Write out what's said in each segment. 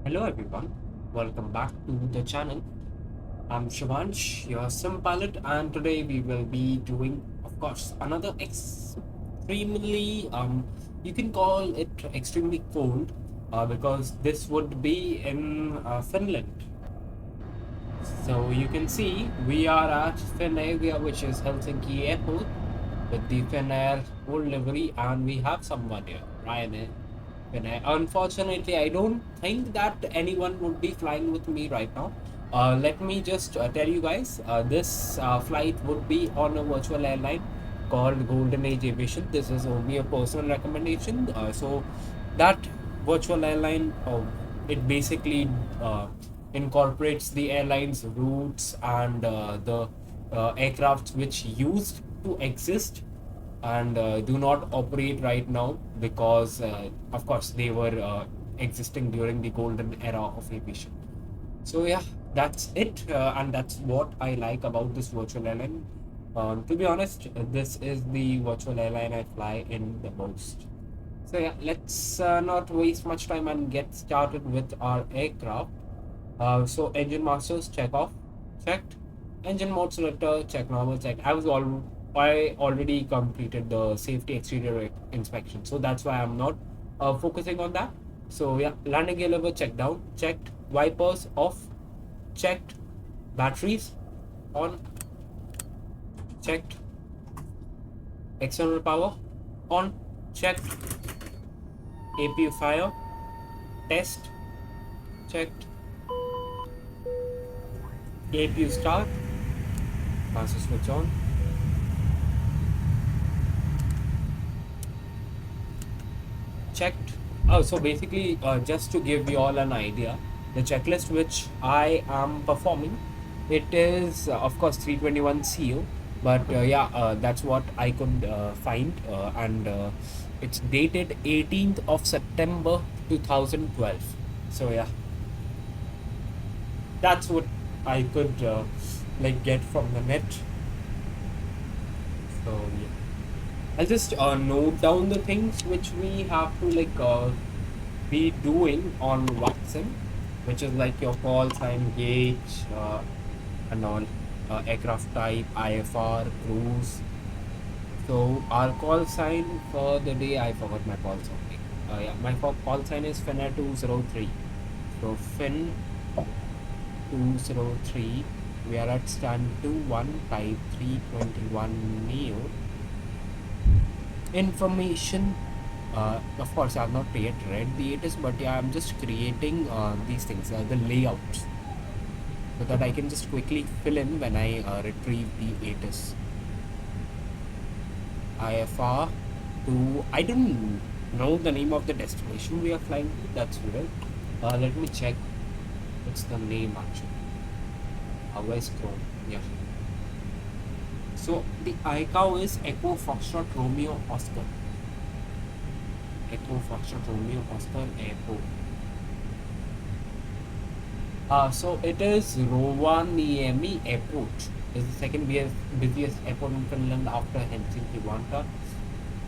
Hello everyone, welcome back to the channel. I'm Shivansh, your sim pilot, and today we will be doing, of course, another extremely, you can call it extremely cold, because this would be in Finland. So you can see we are at Finnair, which is Helsinki airport, with the Finnair old livery, and we have someone here, Ryanair. Finnair. Unfortunately, I don't think that anyone would be flying with me right now. Let me just tell you guys, this flight would be on a virtual airline called Golden Age Aviation. This is only a personal recommendation. So that virtual airline, it basically incorporates the airline's routes and the aircrafts which used to exist and do not operate right now because, of course, they were existing during the golden era of aviation. So yeah, that's it, and that's what I like about this virtual airline. To be honest, this is the virtual airline I fly in the most. So yeah, let's not waste much time and get started with our aircraft. So engine masters check off, checked. Engine mode selector check normal check. I already completed the safety exterior inspection, so that's why I'm not focusing on that. So yeah, landing gear lever check down, checked. Wipers off, checked. Batteries on, checked. External power on, checked. APU fire test checked. APU start, master switch on. Checked. Oh, so basically, just to give you all an idea, the checklist which I am performing, it is of course 321 CO, but yeah, that's what I could find, and it's dated 18th of September 2012. So yeah, that's what I could like get from the net. So yeah. I'll just note down the things which we have to be doing on VATSIM, which is like your call sign, gauge, and all, aircraft type, IFR, cruise. So our call sign for the day, I forgot my call sign. Yeah, my call sign is Finnair 203. So Fin 203. We are at stand 215321 Neo. Information, of course I've not yet read the ATIS, but yeah, I'm just creating these things, the layouts, so that I can just quickly fill in when I retrieve the ATIS. IFR to, I don't know the name of the destination we are flying to, that's weird. Let me check what's the name actually. Where's Chrome? Yeah. So the ICAO is Echo Foxtrot Romeo Oscar. Echo Foxtrot Romeo Oscar Airport. So it is Rovaniemi Airport. It's the second busiest airport in Finland after Helsinki Vantaa.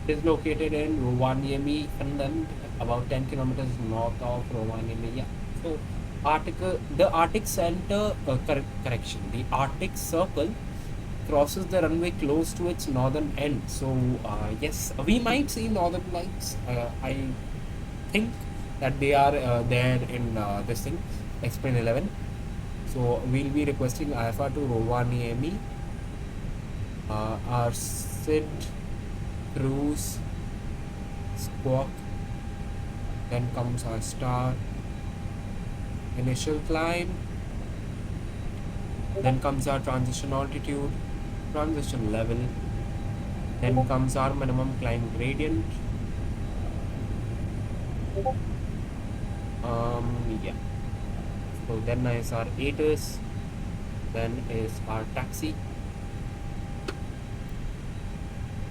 It is located in Rovaniemi, Finland, about 10 kilometers north of Rovaniemi. Yeah. So the Arctic Center, correction, the Arctic Circle crosses the runway close to its northern end. So yes, we might see northern lights. I think that they are there in this thing, Explain 11. So we'll be requesting IFR to Rovaniemi, our SID, cruise, squawk, then comes our star, initial climb, then comes our transition altitude, transition level, then comes our minimum climb gradient. Yeah. So then is our ATIS, then is our taxi.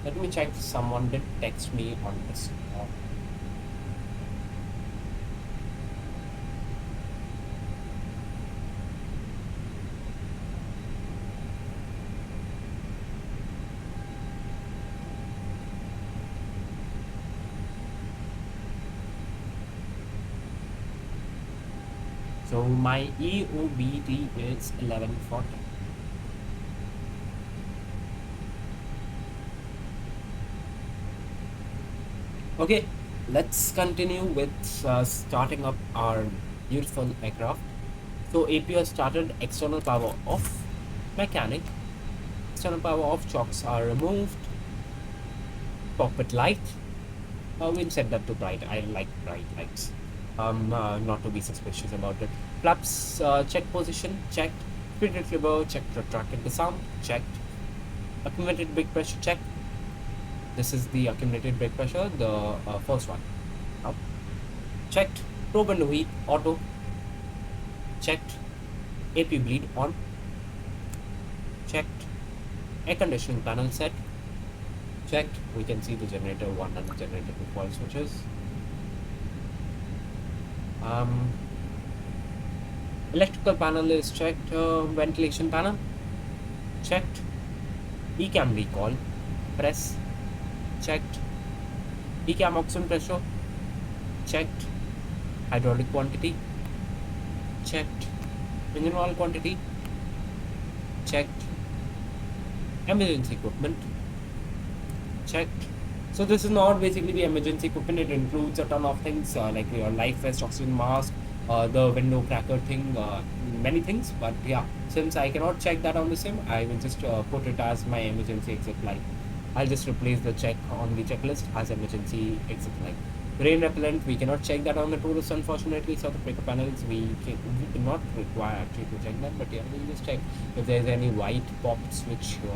Let me check, someone did text me on this. So my EOBT is 1140. Okay, let's continue with starting up our beautiful aircraft. So APR started, external power off, mechanic, external power off, chocks are removed, cockpit light. We'll set that to bright. I like bright lights. Not to be suspicious about it. Flaps check position, checked. Speed lever, checked. Retracted disarm, checked. Accumulated brake pressure, check. This is the accumulated brake pressure, the first one. Now, checked. Probe and heat, auto, checked. AP bleed on, checked. Air conditioning panel set, checked. We can see the generator 1 and generator 2 coil switches. Electrical panel is checked. Ventilation panel checked. ECAM recall, press, checked. ECAM oxygen pressure, checked. Hydraulic quantity, checked. Engine oil quantity, checked. Emergency equipment, checked. So this is not basically the emergency equipment. It includes a ton of things like your life vest, oxygen mask, the window cracker thing, many things. But yeah, since I cannot check that on the sim, I will just put it as my emergency exit light. I'll just replace the check on the checklist as emergency exit light. Rain repellent, we cannot check that on the tourist, unfortunately. So the breaker panels, we do not require actually to check that, but yeah, we'll just check if there's any white pop switch here.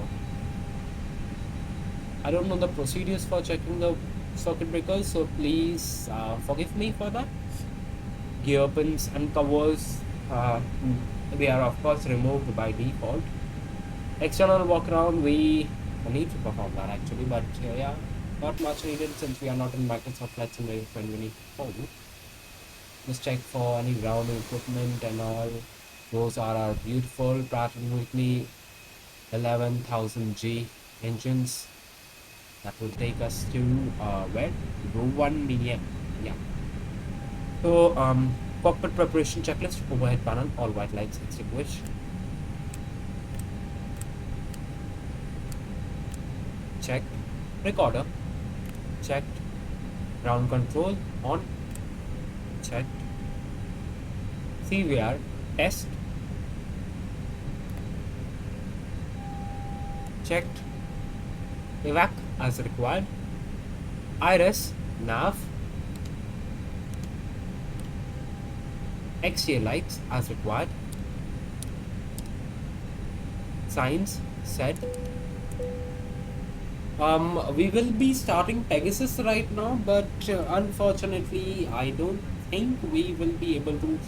I don't know the procedures for checking the circuit breakers, so please forgive me for that. Gear pins and covers, they are of course removed by default. External walk around, we need to perform that actually, but yeah, not much needed since we are not in Microsoft Flight Simulator 2024. Just check for any ground equipment and all. Those are our beautiful Pratt & Whitney 11,000G engines. That will take us to where? Rovaniemi. Yeah. So cockpit preparation checklist, overhead panel, all white lights extinguished. Checked. Recorder, checked. Ground control on, checked. CVR test, checked. Evac as required. Iris, nav, XJ lights as required. Signs set. We will be starting Pegasus right now, but unfortunately I don't think we will be able to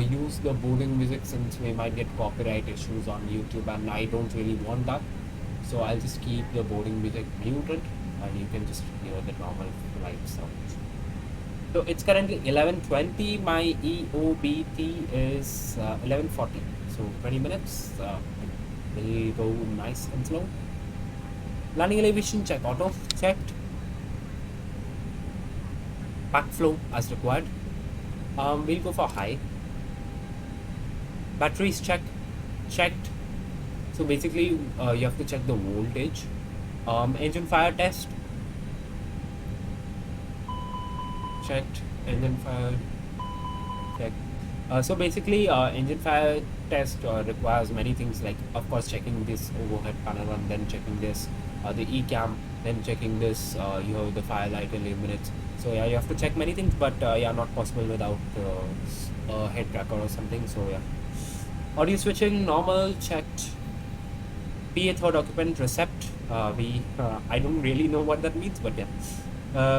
use the boarding music since we might get copyright issues on YouTube, and I don't really want that. So I'll just keep the boarding music muted and you can just hear the normal flight sounds. So it's currently 11:20. My EOBT is 11:40. So 20 minutes. We'll go nice and slow. Landing elevation check, auto checked. Backflow as required. We'll go for high. Batteries checked. So basically you have to check the voltage. Engine fire test, checked. Engine fire checked. So basically engine fire test requires many things, like of course checking this overhead panel and then checking this the ECAM, then checking this you have the fire light illuminates. So yeah, you have to check many things, but yeah, not possible without a head tracker or something. So yeah, audio switching normal, checked. PA third occupant recept, I don't really know what that means, but yeah.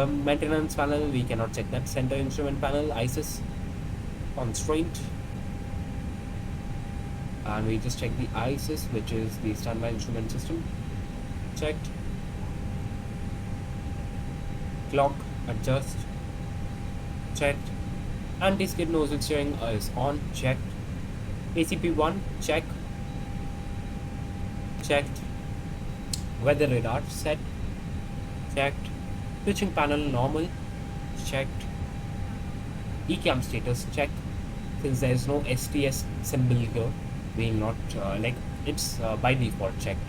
Maintenance panel, we cannot check that. Center instrument panel, ISIS constraint, and we just check the ISIS, which is the standby instrument system, checked. Clock adjust, checked. Anti-skid nozzle steering is on, checked. ACP1 check, checked. Weather radar set, checked. Switching panel normal, checked. ECAM status check. since there is no STS symbol here, we will not like it's by default checked.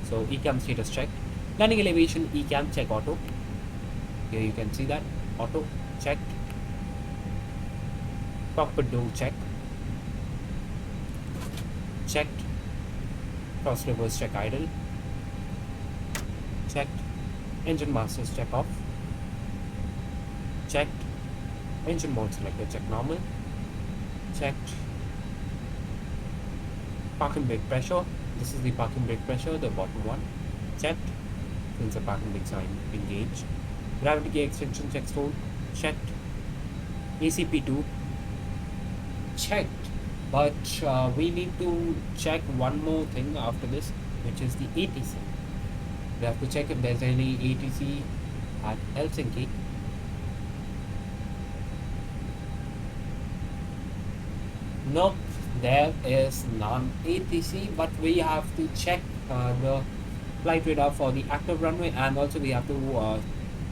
So ECAM status checked. Landing elevation ECAM check auto. Here you can see that auto checked. Cockpit door check. Checked. Cross reverse check idle. Checked. Engine masters check off. Checked. Engine mode selector check normal. Checked. Parking brake pressure. This is the parking brake pressure, the bottom one. Checked. Since the parking brakes are engaged. Gravity gear extension check stone. Checked. ACP2 checked. But we need to check one more thing after this, which is the ATC. We have to check if there's any ATC at Helsinki. Nope, there is none ATC, but we have to check the flight radar for the active runway, and also we have to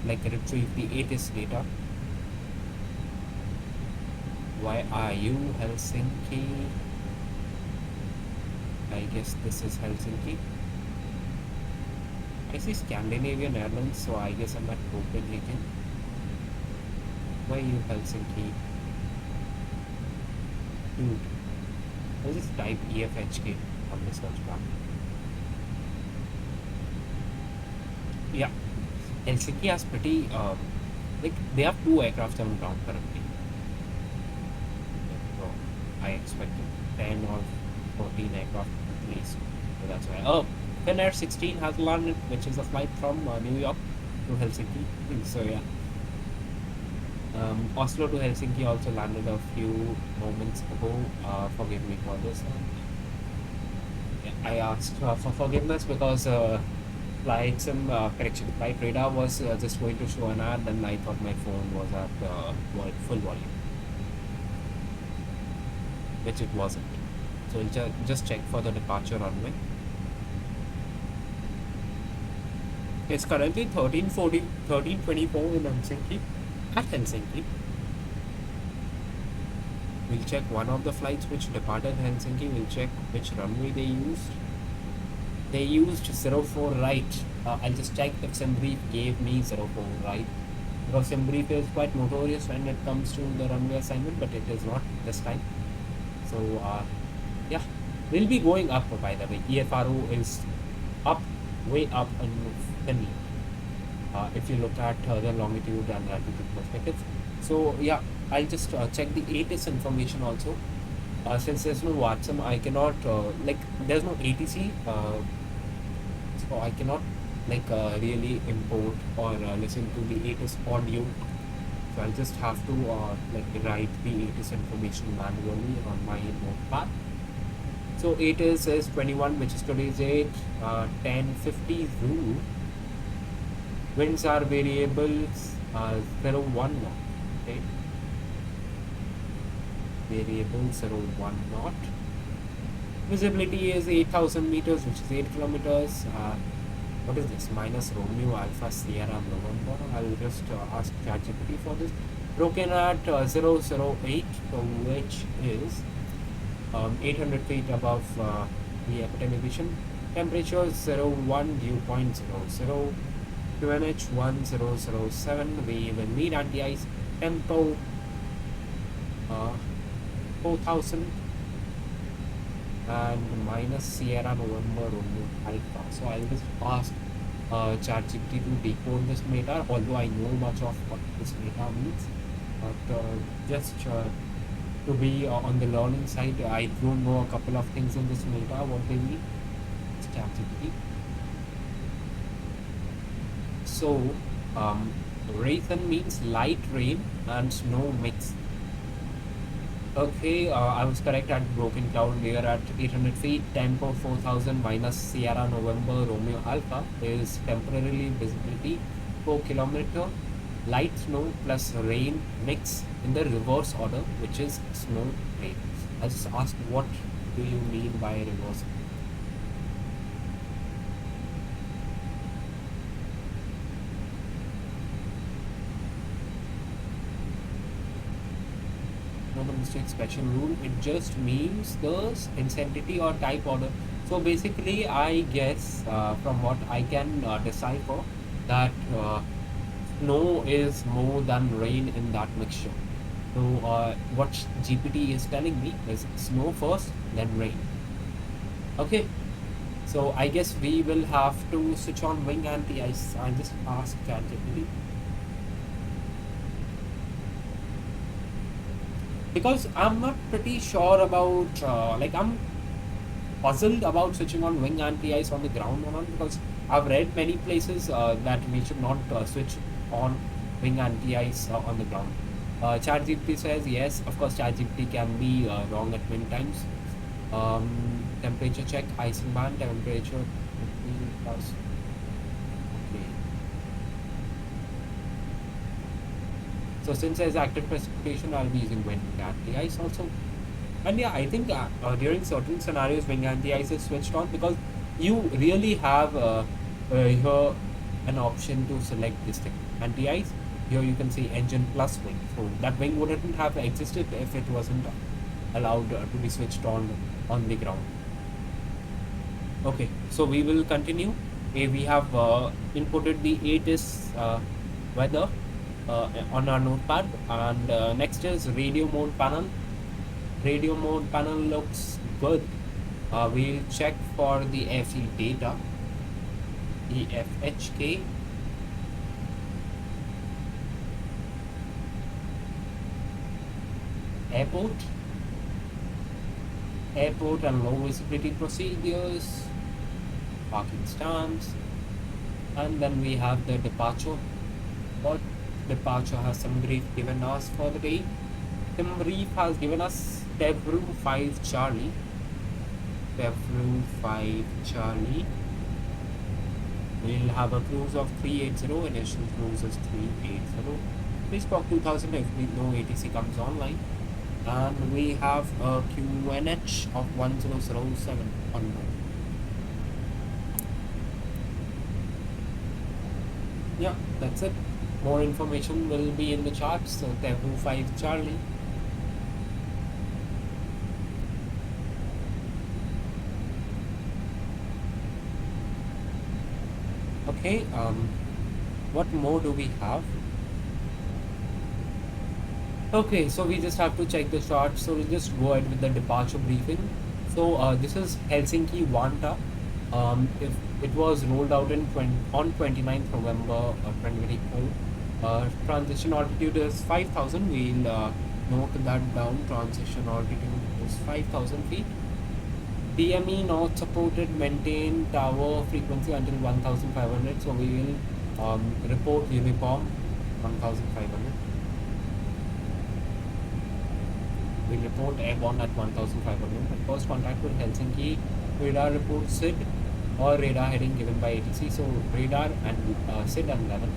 like retrieve the ATIS data. Why are you Helsinki? I guess this is Helsinki. I see Scandinavian Airlines, so I guess I'm at Copenhagen. Why are you Helsinki? Dude, I'll just type EFHK on the search bar. Yeah, Helsinki has pretty, like, they have 2 aircraft on ground currently. So I expected 10 or 14 aircraft at least. So that's why. Oh, Finnair 16 has landed, which is a flight from New York to Helsinki. So yeah. Oslo to Helsinki also landed a few moments ago. Forgive me for this. I asked for forgiveness because VATSIM correction. Flight radar was just going to show an ad, and I thought my phone was at full volume, which it wasn't. So we'll just check for the departure runway. It's currently 13:24 in Helsinki. At Helsinki, we'll check one of the flights which departed Helsinki. We'll check which runway they used. They used 04 right. I'll just check if SimBrief gave me 04 right, because SimBrief is quite notorious when it comes to the runway assignment, but it is not this time. So yeah, we'll be going up, by the way. EFRO is up, way up in Finland. If you look at the longitude and latitude perspective. So yeah, I'll just check the ATIS information also. Since there's no VATSIM, I cannot like there's no ATC, so I cannot like really import or listen to the ATIS audio. So I'll just have to like write the ATIS information manually on my notepad. So ATIS is 21, which is today's date, 10:50 Zulu. Winds are variables, 0.1 knot. Okay. Variable 0.1 knot. Visibility is 8,000 meters, which is 8 kilometers. What is this? Minus Romeo Alpha Sierra November. I'll just ask ChatGPT for this. Broken at 008, which is 800 feet above the epitome elevation. Temperature 01, dew point 00. QNH 1007. We will meet at the ice. Tempo 4000 and minus Sierra November Romeo Alpha. So I'll just ask ChatGPT to decode this meta, although I know much of what this meta means. But just to be on the learning side, I don't know a couple of things in this meta, what they mean. It's ChatGPT. So, Raythan means light rain and snow mix. Okay, I was correct at Broken Cloud. We are at 800 feet. Tempo 4000 minus Sierra November Romeo Alpha is temporarily visibility 4 kilometer. Light snow plus rain mix in the reverse order, which is snow rain. I just asked, what do you mean by reverse? non-domestic special rule. It just means the entity or type order. So basically, I guess from what I can decipher that snow is more than rain in that mixture. So what GPT is telling me is snow first, then rain. Okay. So I guess we will have to switch on wing anti-ice. I just asked ChatGPT because I'm not pretty sure about like I'm puzzled about switching on wing anti-ice on the ground or not, because I've read many places that we should not switch on wing anti-ice on the ground. ChatGPT says yes, of course ChatGPT can be wrong at many times. Temperature check, icing band, temperature 15 plus. Okay. So since there's active precipitation, I'll be using wing anti-ice also. And yeah, I think during certain scenarios, wing anti-ice is switched on because you really have here an option to select this thing. Anti-ice, here you can see engine plus wing. So that wing wouldn't have existed if it wasn't allowed to be switched on the ground. Okay, so we will continue. We have inputted the ATIS weather on our notepad, and next is radio mode panel. Radio mode panel looks good. We'll check for the airfield data, EFHK. Airport and low visibility procedures, parking stance, and then we have the departure. What departure has some brief given us for the day? Some brief has given us Devru 5 Charlie. Devru 5 Charlie. We'll have a cruise of 380. Initial cruise is 380. Please talk 2000 if no ATC comes online. And we have a QNH of 1007 on board. Yeah, that's it. More information will be in the charts. So Devru 5 Charlie. Okay, what more do we have? Okay, so we just have to check the chart. So we'll just go ahead with the departure briefing. So this is Helsinki Vanta. If it was rolled out on 29th November 2024. Transition altitude is 5,000. We'll note that down. Transition altitude is 5,000 feet. DME not supported, maintain tower frequency until 1500. So we will report uniform 1500. We report airborne at 1500. At first contact with Helsinki, radar report SID or radar heading given by ATC. So radar and SID and 11.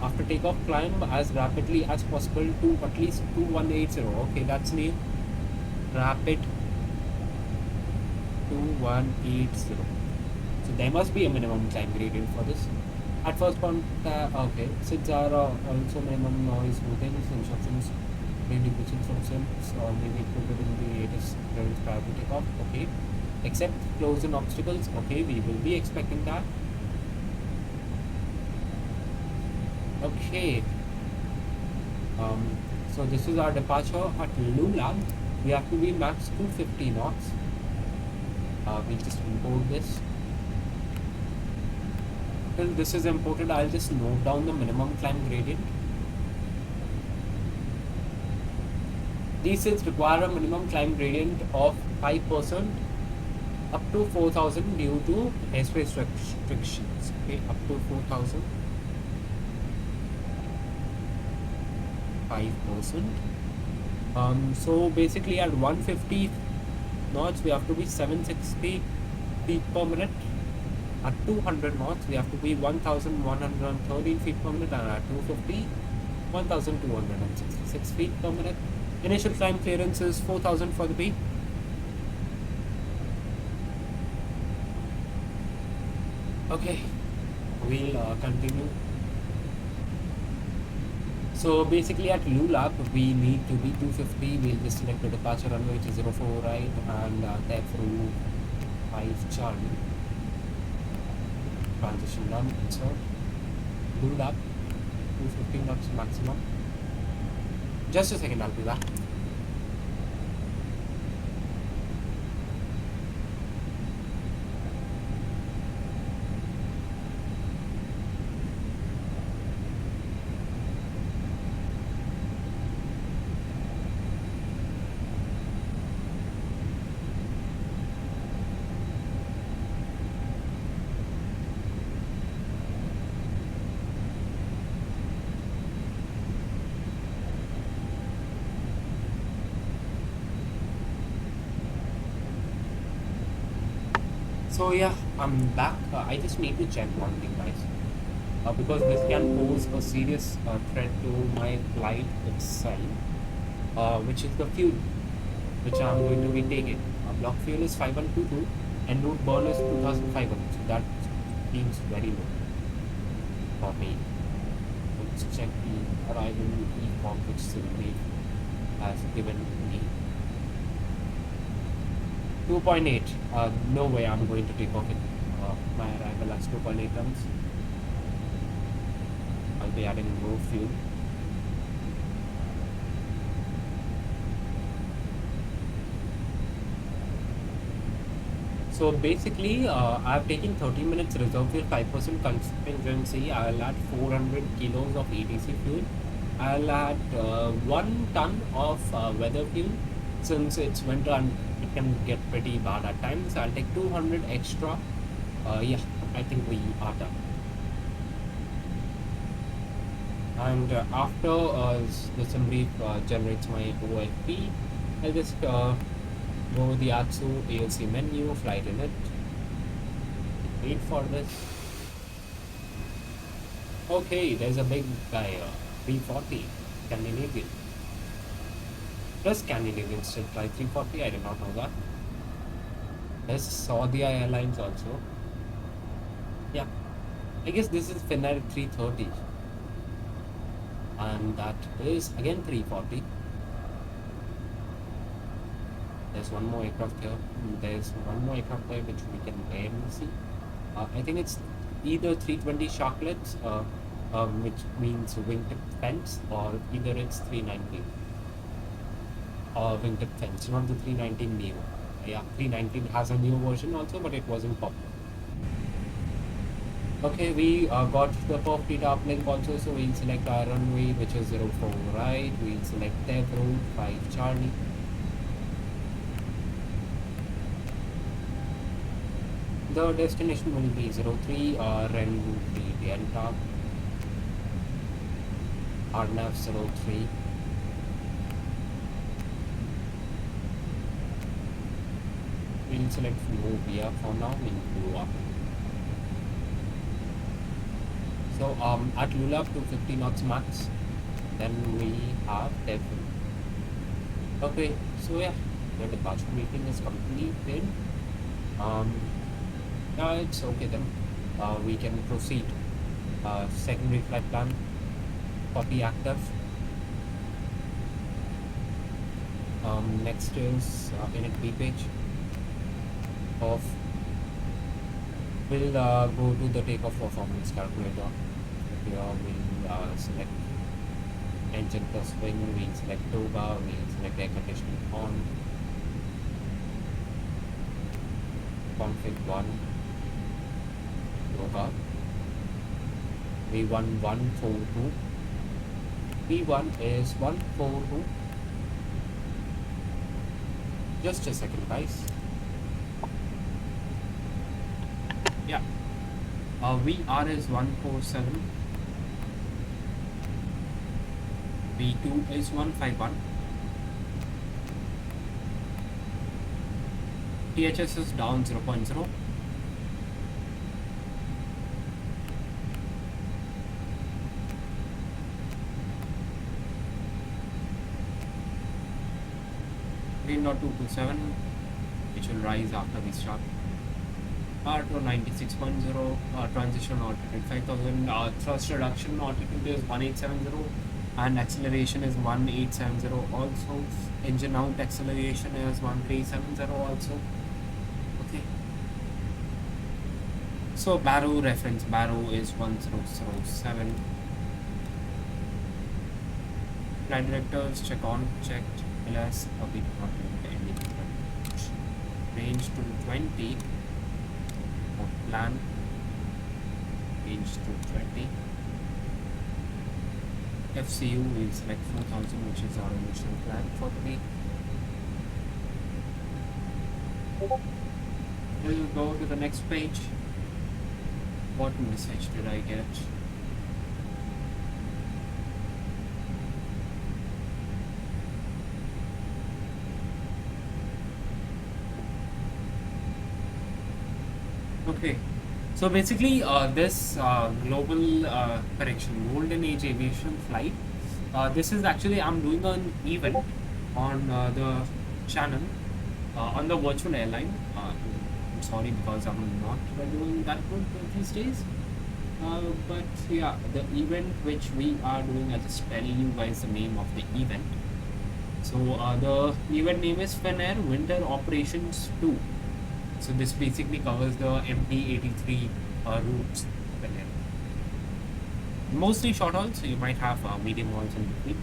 After takeoff, climb as rapidly as possible to at least 2180. Okay, that's new. Rapid 2180. So there must be a minimum climb gradient for this. At first contact, okay. SIDs are also minimum noise routines, instructions, indications from SIMs, or maybe included in the latest clearance prior to takeoff. Okay. Except close in obstacles. Okay, we will be expecting that. Okay. So this is our departure at Luland. We have to be max 250 knots. We just import this. Till this is imported, I'll just note down the minimum climb gradient. These SIDs require a minimum climb gradient of 5% up to 4,000 due to airspace restrictions. Okay, up to 4,000. 5%. So basically at 150 knots we have to be 760 feet per minute. At 200 knots we have to be 1113 feet per minute, and at 250 1266 feet per minute. Initial climb clearance is 4,000 for the B. Okay, we'll continue. So basically at Lulab, we need to be 250. We'll just select the departure runway, which is 04 right, and the EFRO 5 Charlie. Transition done. Insert. Lulab, 250 knots maximum. Just a second, I'll be back. So yeah, I'm back. I just need to check one thing, guys, because this can pose a serious threat to my flight itself, which is the fuel, which I'm going to be taking. Block fuel is 5122 and route burn is 2500, so that seems very low for me. Let's check the arrival e-form which Sylvie has given me. 2.8. No way I'm going to take off in my arrival as 2.8 tons. I'll be adding more fuel. So basically, I've taken 30 minutes reserve fuel, 5% contingency. I'll add 400 kilos of ETC fuel. I'll add 1 ton of weather fuel. Since it's winter and it can get pretty bad at times, I'll take 200 extra. Yeah, I think we are done. And after the summary generates my OFP, I'll just go the ATSU ALC menu, flight in it, wait for this. Okay, there's a big guy, 340, Scandinavian. Plus Scandinavian still fly 340, I did not know that. There's Saudi Airlines also. Yeah, I guess this is Finnair 330. And that is again 340. There's one more aircraft here. There's one more aircraft there which we can barely see. I think it's either 320 Sharklets, which means wingtip fence, or either it's 319 wingtip fence, not the 319 Neo. Yeah, 319 has a new version also, but it wasn't popular. Okay, we got the perfect uplink also, so we'll select our runway, which is 04 right. We'll select EFRO 5 Charlie. The destination will be 03 RN will be Delta. RNAV 03. We'll select move here for now. We'll go up. So at Lulab 250 knots max. Then we have EFRO. Okay, so yeah, the departure meeting is completed. Yeah, it's okay then. We can proceed. Secondary flight plan, copy active. Next is init B page. Off. We'll go to the takeoff performance calculator. Here we'll select engine plus wing, we'll select toga, we'll select air conditioning on. Config 1. Toga. V1 142. V1 is 142. Just a second, guys. Yeah. VR is 147. V2 is 151. THS is down 0.0. Green dot 227, which will rise after we start. R2 96.0, transition altitude 5000, thrust reduction altitude is 1870, and acceleration is 1870 also. Engine out acceleration is 1370 also. Okay, so Barrow reference Barrow is 1007. Flight directors checked, LS, we do not need any different. Range to 20, plan, range to 20. FCU will select 4000, which is our initial plan for the week. We'll go to the next page. What message did I get? Okay, so basically this global golden age aviation flight, this is actually I'm doing an event on the channel on the virtual airline. I'm sorry because I'm not doing that good these days, but yeah, the event which we are doing, I'll just tell you guys the name of the event. So the event name is Finnair Winter Operations 2. So this basically covers the MD-83 routes. Mostly short hauls, so you might have medium hauls in between.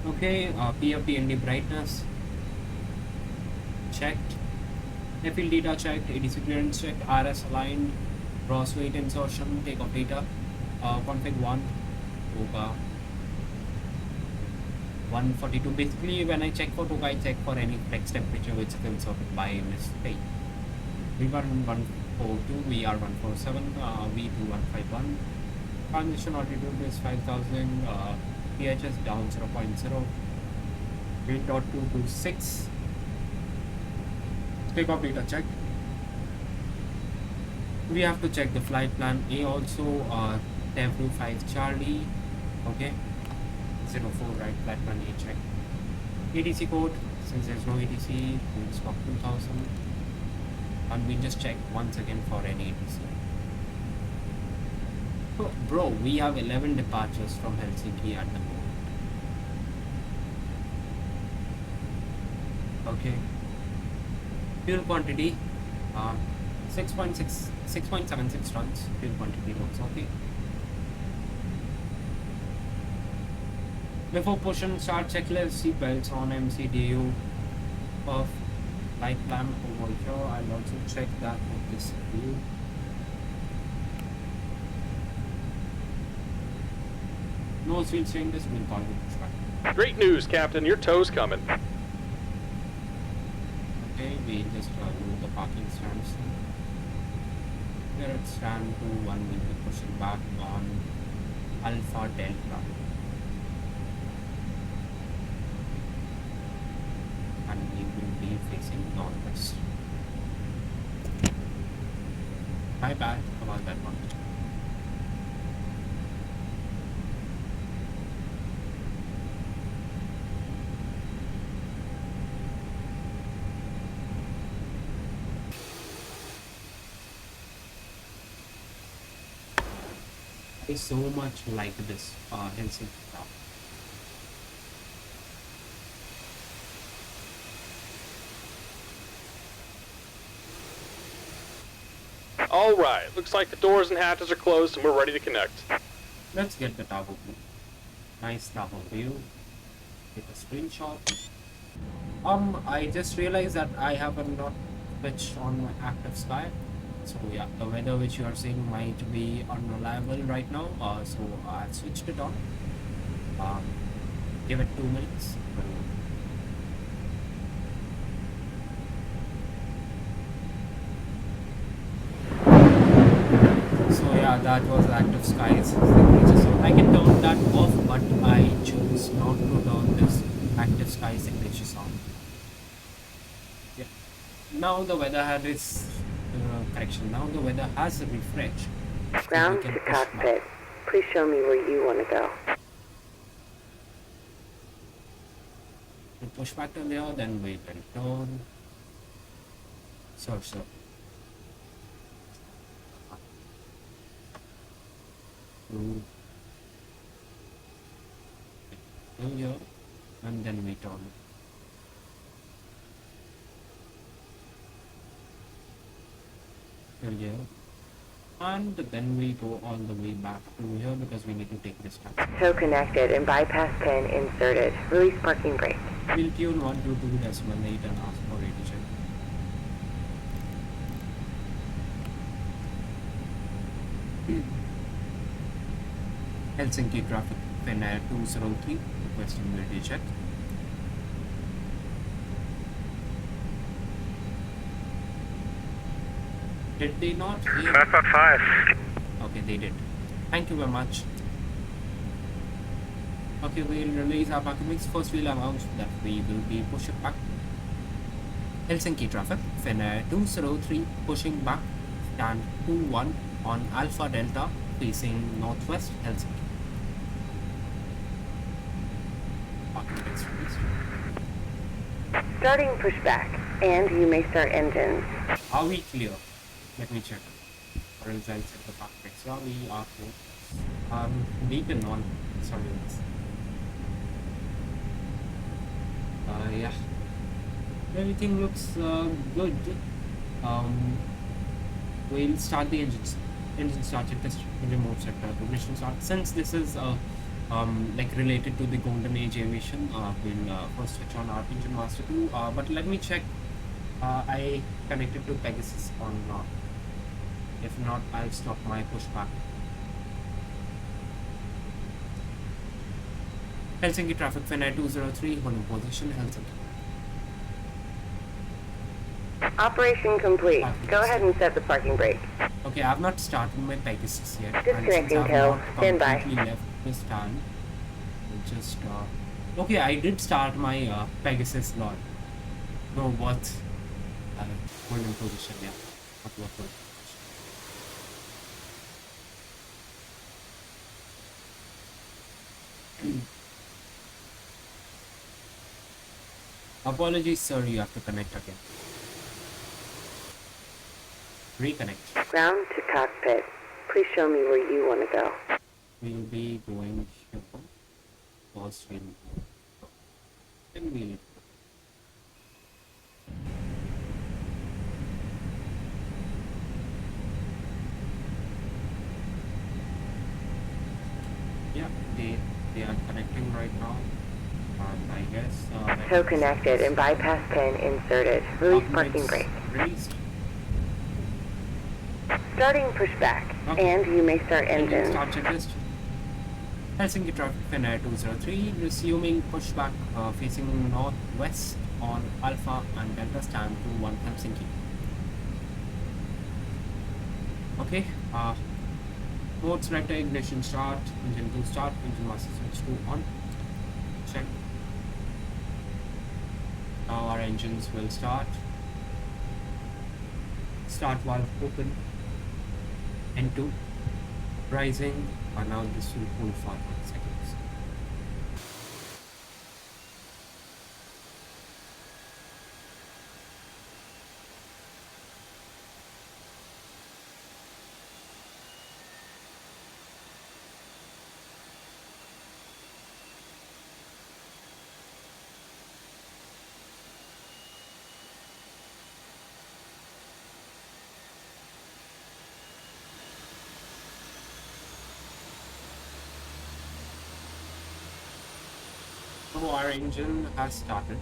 Okay, PFD brightness checked, FL data checked, ADC clearance checked, RS aligned, gross weight insertion, takeoff data, config 1, TOGA 142. Basically, when I check for TOGA, I check for any flex temperature which is inserted by mistake. V1 142, VR 147, V2 151. Transition altitude is 5000. PHS down 0.0. Weight dot 226. Takeoff data check. We have to check the flight plan A also. Devru 5 Charlie. Okay. 04, right? Flight plan A check. ATC code. Since there's no ATC, we'll stop 2000. And we just check once again for any ATC. Oh, bro, we have 11 departures from Helsinki at the moment. Okay. Fuel quantity, 6.76 tons. Fuel quantity looks okay. Before pushing start checklist, seatbelts on, MCDU, of flight plan over here. I'll also check that with this view. No speed changes, we'll call you pushback. Great news, Captain. Your tow's coming. Okay, we just move the parking stands. Here at stand 2, 1 will be pushing back on Alpha Delta. And we will be facing northwest. My bad about that one. I so much like this Helsinki town. All right. Looks like the doors and hatches are closed and we're ready to connect. Let's get the tower view. Nice tower view. Take a screenshot. I just realized that I have not switched on my active sky. So yeah, the weather which you are seeing might be unreliable right now. So I've switched it on. Give it 2 minutes. So yeah, that was active skies. I can turn that off, but I chose not to turn this active sky signature sound. Yeah. Now the weather had its correction. Now the weather has refreshed. Ground to cockpit. Please show me where you want to go. We push back to there, then we can turn. Sure. Mm, here and then we turn. Here. And then we go all the way back to here because we need to take this taxi. Tow connected and bypass pin inserted. Release parking brake. We'll tune 122 decimal 8 and ask for radio check. Helsinki traffic, Finnair 203, requesting radio check. Did they not hear? 555. Okay, they did. Thank you very much. Okay, we'll release our parking mix. First, we'll announce that we will be pushing back. Helsinki traffic, Finnair 203, pushing back, stand 21 on Alpha Delta, facing northwest Helsinki. Parking mix released. Starting pushback, and you may start engines. Are we clear? Let me check. Or else I'll set the park mix. Yeah, we are clear. Beacon on. Sorry. Yeah. Everything looks good. We'll start the engines. Engine started, test engine mode set, ignition start. Since this is like related to the golden age aviation, we'll first switch on our engine master 2. But let me check. I connected to Pegasus or not. If not, I'll stop my pushback. Helsinki traffic, Finnair 203, holding position, Helsinki. Operation complete. Go ahead and set the parking brake. Okay, I've not started my Pegasus yet. Disconnecting I've tow. not Stand by. completely left the stand. I'll just okay, I did start my Pegasus lot. No, what? Holding position, yeah. Not what holding position. Apologies, sir, you have to connect again. Reconnect. Ground to cockpit. Please show me where you want to go. We'll be going here. First we'll go. Then we'll yeah, they are connecting right now. I guess Tow connected and bypass pin inserted. Release parking documents brake. released. Starting pushback, Okay. and you may start Engine engines. start checklist. Helsinki traffic, Finnair 203, resuming pushback, facing northwest on Alpha and Delta, stand to 1 Helsinki. Okay, mode selector, ignition start, engine 2 start, engine master switch 2 on. Check. Now our engines will start. Start valve open. N2 rising. Now this will hold for 1 seconds. So our engine has started.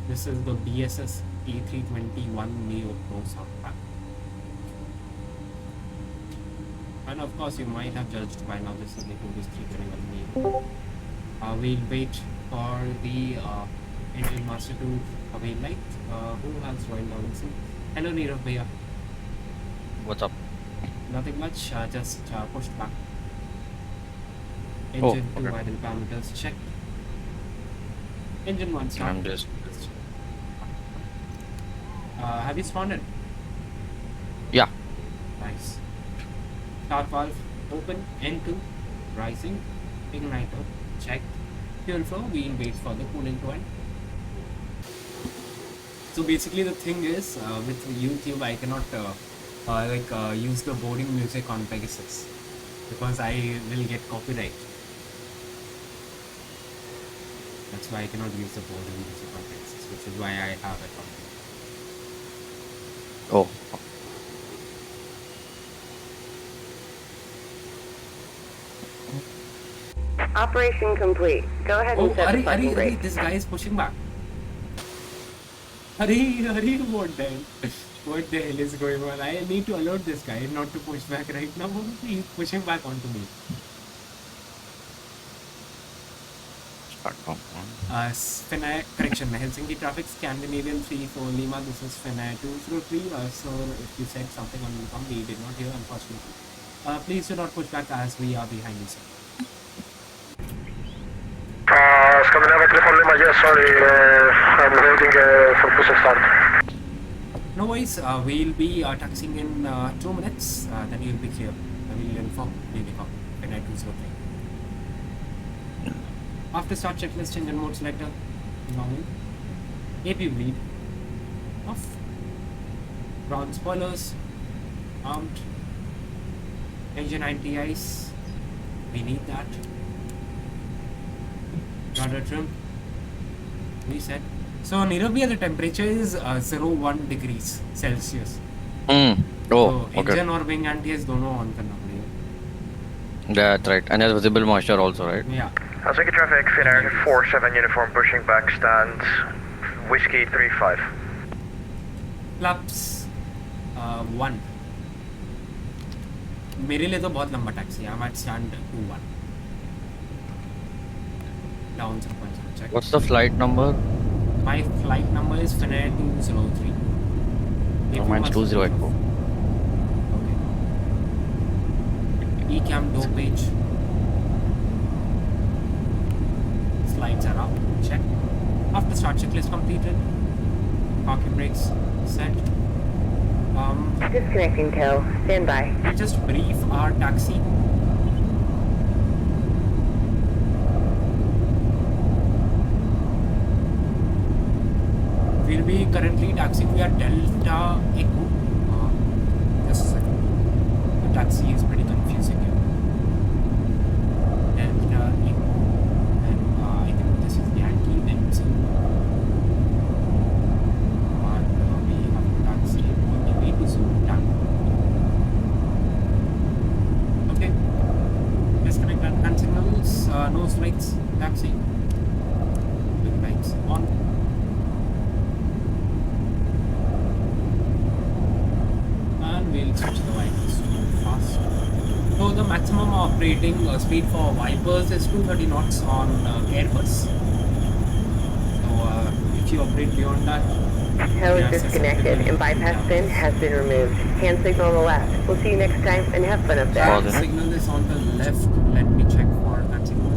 This is the BSS A321 Neo Pro soundtrack. And of course you might have judged by now this is the Airblus 321 Neo. We'll wait for the engine master to away light. Who has joined now? Hello Nirav Bhaiya. What's up? Nothing much, just pushed back. Engine 2 okay. idle parameters checked. Engine 1 start. I'm just Have you spawned? yeah. Nice. Start valve open, N2 rising, igniter checked, fuel flow, we'll wait for the cooling to end. So basically the thing is, with YouTube I cannot use the boarding music on Pegasus because I will get copyright. That's why I cannot use the boarding music on Pegasus, which is why I have it on. Oh. Operation complete. Go ahead Oh, and set the parking Ari, brake. this guy is pushing back. Ari, what the hell? What the hell is going on? I need to alert this guy not to push back right now. He's pushing back onto me. Start from one. Finnair, correction, Helsinki traffic, Scandinavian 34 Lima, this is Finnair 203. So if you said something on income, we did not hear, unfortunately. Please do not push back as we are behind you, sir. Scandinavia 34 Lima, yes, sorry, I'm waiting for push and start. No worries, we'll be taxiing in 2 minutes, then you'll be clear. I will inform Unicorn, Finnair 203. After start checklist, engine mode selector, normal. AP bleed, off. Ground spoilers, armed. Engine anti-ice, we need that. Rudder trim, reset. So Nirobia, the temperature is 01 degrees Celsius. Oh, So okay. engine or wing anti-ice दोनों on करना पड़ेगा. That's right. And there's visible moisture also, right? Yeah. Helsinki traffic, Finnair 47 uniform pushing back, stand Whiskey 35. Flaps 1. मेरे लिए तो बहुत लंबा taxi है. I'm at stand 2-1. Down 0.0 check. What's the flight number? My flight number is Finnair 203. Oh, mine's 208. Okay. Ecam door page. Slides are up. Check. After start checklist completed. Parking brakes set. Disconnecting tow. Stand by. We'll just brief our taxi. We'll be currently taxiing via Delta Echo. Just a second. The taxi is pretty confusing here. Delta Echo. And I think this is Yankee, then Zulu. And we have a taxi on the way to Zulu Tango. Okay. Disconnect and hand signals. Nose lights. Taxi. Big lights on. We'll switch the wipers to fast. So the maximum operating speed for wipers is 230 knots on Airbus. So if you operate beyond that, Tow is disconnected and bypass pin has been removed. Hand signal on the left. We'll see you next time and have fun up there. Pause the it. signal is on the left. Let me check for that signal.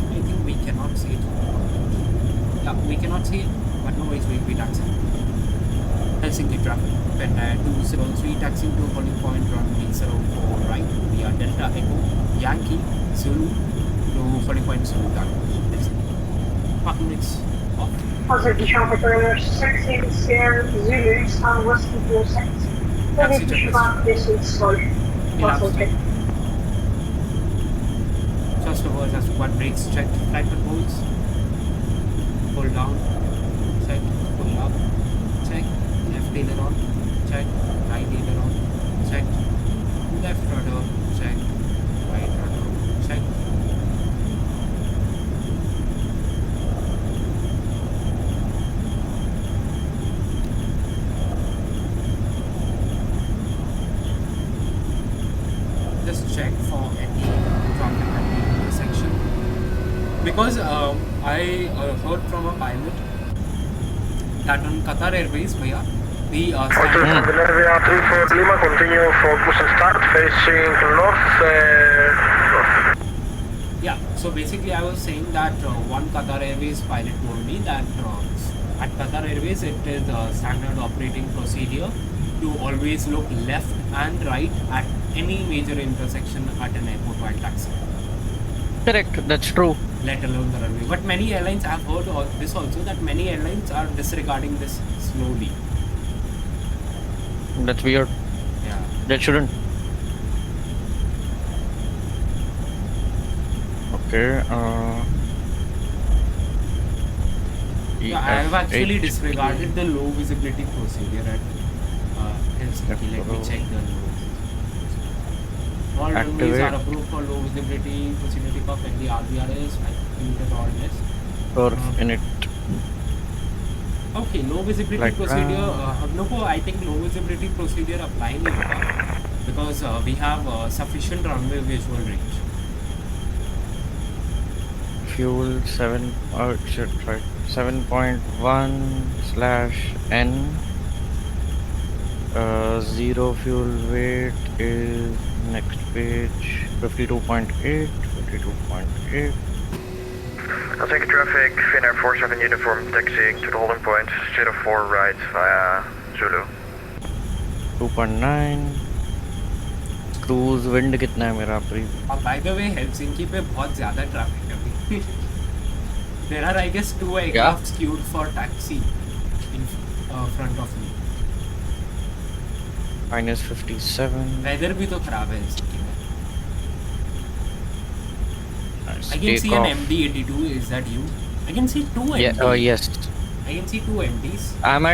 I think we cannot see it. Yeah, we cannot see it, but no worries, we'll be taxiing. Helsinki traffic, Finnair 203 taxiing to holding point runway 04 right via Delta Echo Yankee Zulu to holding point Zulu Tango. Parking brakes off. Helsinki traffic runner 16 Sierra Zulu staan Whiskey 46. Taxi Heavy checklist. pushback distance slope. That's okay. First of all, just one brakes checked, flight controls, pull down, check, pull up, check, left aileron on, check, right aileron on, check, left rudder, check, right rudder, check. Just check for any traffic at the intersection. Because I heard from a pilot that on Qatar Airways, bhaiya, the Scandinavia 34 Lima, continue for push and start, facing north. yeah, so basically I was saying that one Qatar Airways pilot told me that at Qatar Airways it is a standard operating procedure to always look left and right at any major intersection at an airport while taxiing. Correct, that's true. let alone the runway. But many airlines, I've heard this also, that many airlines are disregarding this slowly. That's weird. Yeah. That shouldn't. Okay. Yeah, I have actually disregarded the low visibility procedure at Helsinki. Let me check the low. All runways are approved for low visibility procedure takeoff and the RBRS. I think that all yes. Curve in it. Okay, low visibility Like procedure. No, I think low visibility procedure apply नहीं होगा because we have sufficient runway visual range. Fuel 7. Oh shit! Right. 7.1/n. 0 fuel weight is next page. 52.8. 52.8. Helsinki traffic, Finnair 47 uniform taxiing to the holding point, 04 right via Zulu. 2.9. Cruise wind कितना है मेरा pre? By the way, Helsinki पे बहुत ज़्यादा traffic है अभी. There are, I guess, 2 aircraft queued for taxi in front of me. -57. Weather भी तो खराब है Helsinki में. Nice. I can see an Take off. MD-82. Is that you? I can see 2 MDs. Yeah. Yes. I can see 2 MDs. I'm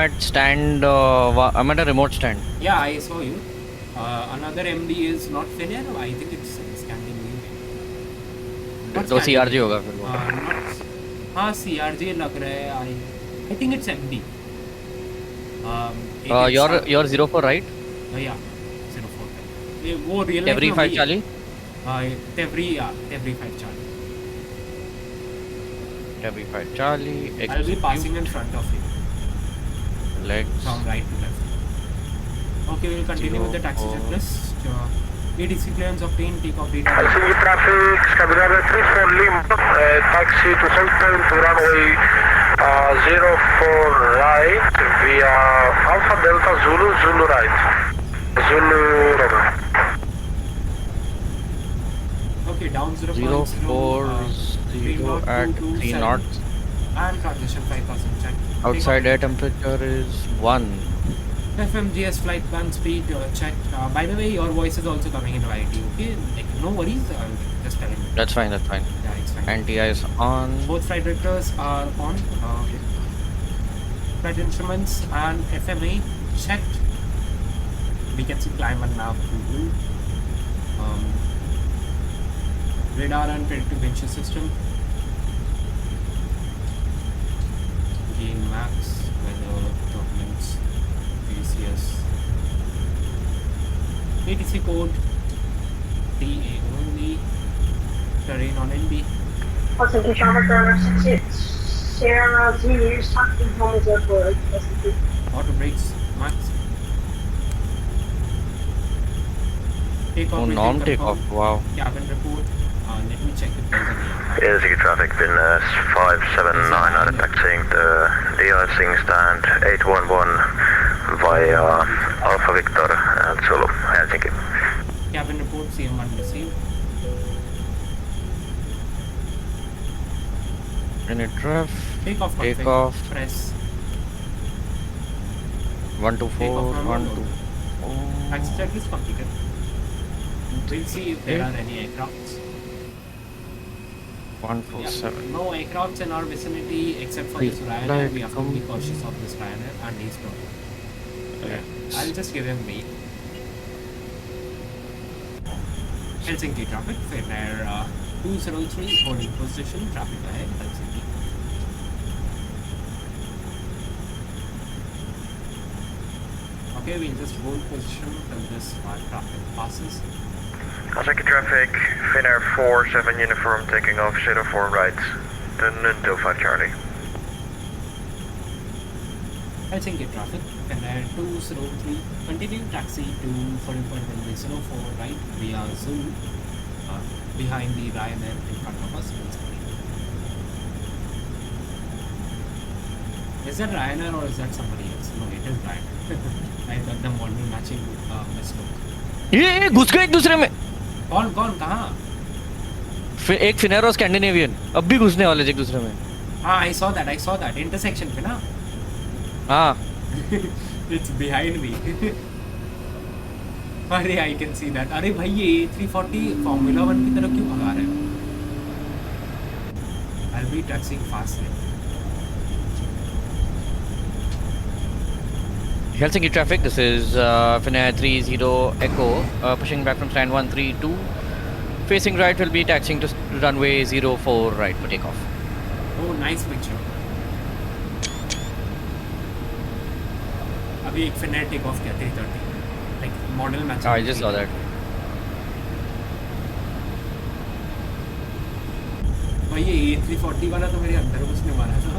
at stand. I'm at a remote stand. Yeah, I saw you. Another MD is not Finnair. I think it's Scandinavian. Not तो CRG होगा फिर वो. हाँ CRJ लग रहा है. I think it's MD. You're 04 right? Yeah, 04. ये वो real life Every में 5 वही है. Charlie. Every 5 Charlie. Every 5 Charlie. I'll be passing in front of you Legs. from right to left. Okay, we'll continue with the taxi checklist. ATC clearance obtained, takeoff data. Helsinki traffic, Scandinavia 34 Lima, taxi to Southbound to runway 04 right via Alpha Delta Zulu, Zulu right. Zulu Roma. Okay, down 0.0. 040 at 3 knots. And transition 5,000 check. Outside air temperature is 1. FMGS flight plan speed check. By the way, your voice is also coming in YT, okay? Like, no worries, just telling you. That's fine. That's fine. Yeah, it's fine. Anti-I is on. Both flight directors are on. Flight instruments and FMA checked. We can see climb and nav to do. Radar and predictive windshield system. Gain max, weather, turbulence, VCS. ATC code, TA only. Terrain on NB. Helsinki Charter 66 Sierra Zulu, taxi from Airport. Auto brakes, max. Takeoff. Oh, norm takeoff. Wow. Cabin report. Let me check if there's any. Helsinki traffic, been 579 out of taxiing the de-icing stand 811 via Alpha Victor Zulu, Helsinki. Cabin report, CM1 received. Init ref. Takeoff config. Takeoff. Press. 124. 124. Taxi check is completed. We'll see if there are any aircrafts. 147. No aircrafts in our vicinity except for this Ryanair. We have to be cautious of this Ryanair and his problem. Okay. I'll just give him wait. Helsinki traffic, Finnair 203 holding position, traffic ahead, Helsinki. Okay, we'll just hold position till this traffic passes. Helsinki traffic, Finnair 47 uniform taking off 04 right, to 5 Charlie. Helsinki traffic, Finnair 203, continuing taxi to 40.104 right via Zulu, behind the Ryanair in front of us. Is that Ryanair or is that somebody else? No, it is Ryanair. I got the model matching this look. ये घुस गए एक दूसरे में. कौन कहाँ? एक फिनेर और स्कैंडिनेवियन अब भी घुसने वाले एक दूसरे में. हाँ, I saw that intersection पे ना. हाँ. It's behind me. अरे I can see that. अरे भाई ये A340 Formula 1 की तरफ क्यों भगा रहे हो? I'll be taxiing fast. Helsinki traffic, this is Finnair 30 Echo, pushing back from stand 132. Facing right will be taxiing to runway 04 right for takeoff. Oh, nice picture. अभी एक Finnair take off किया 330. Like model match. I just saw that. भाई ये A340 वाला तो मेरे अंदर घुसने वाला था.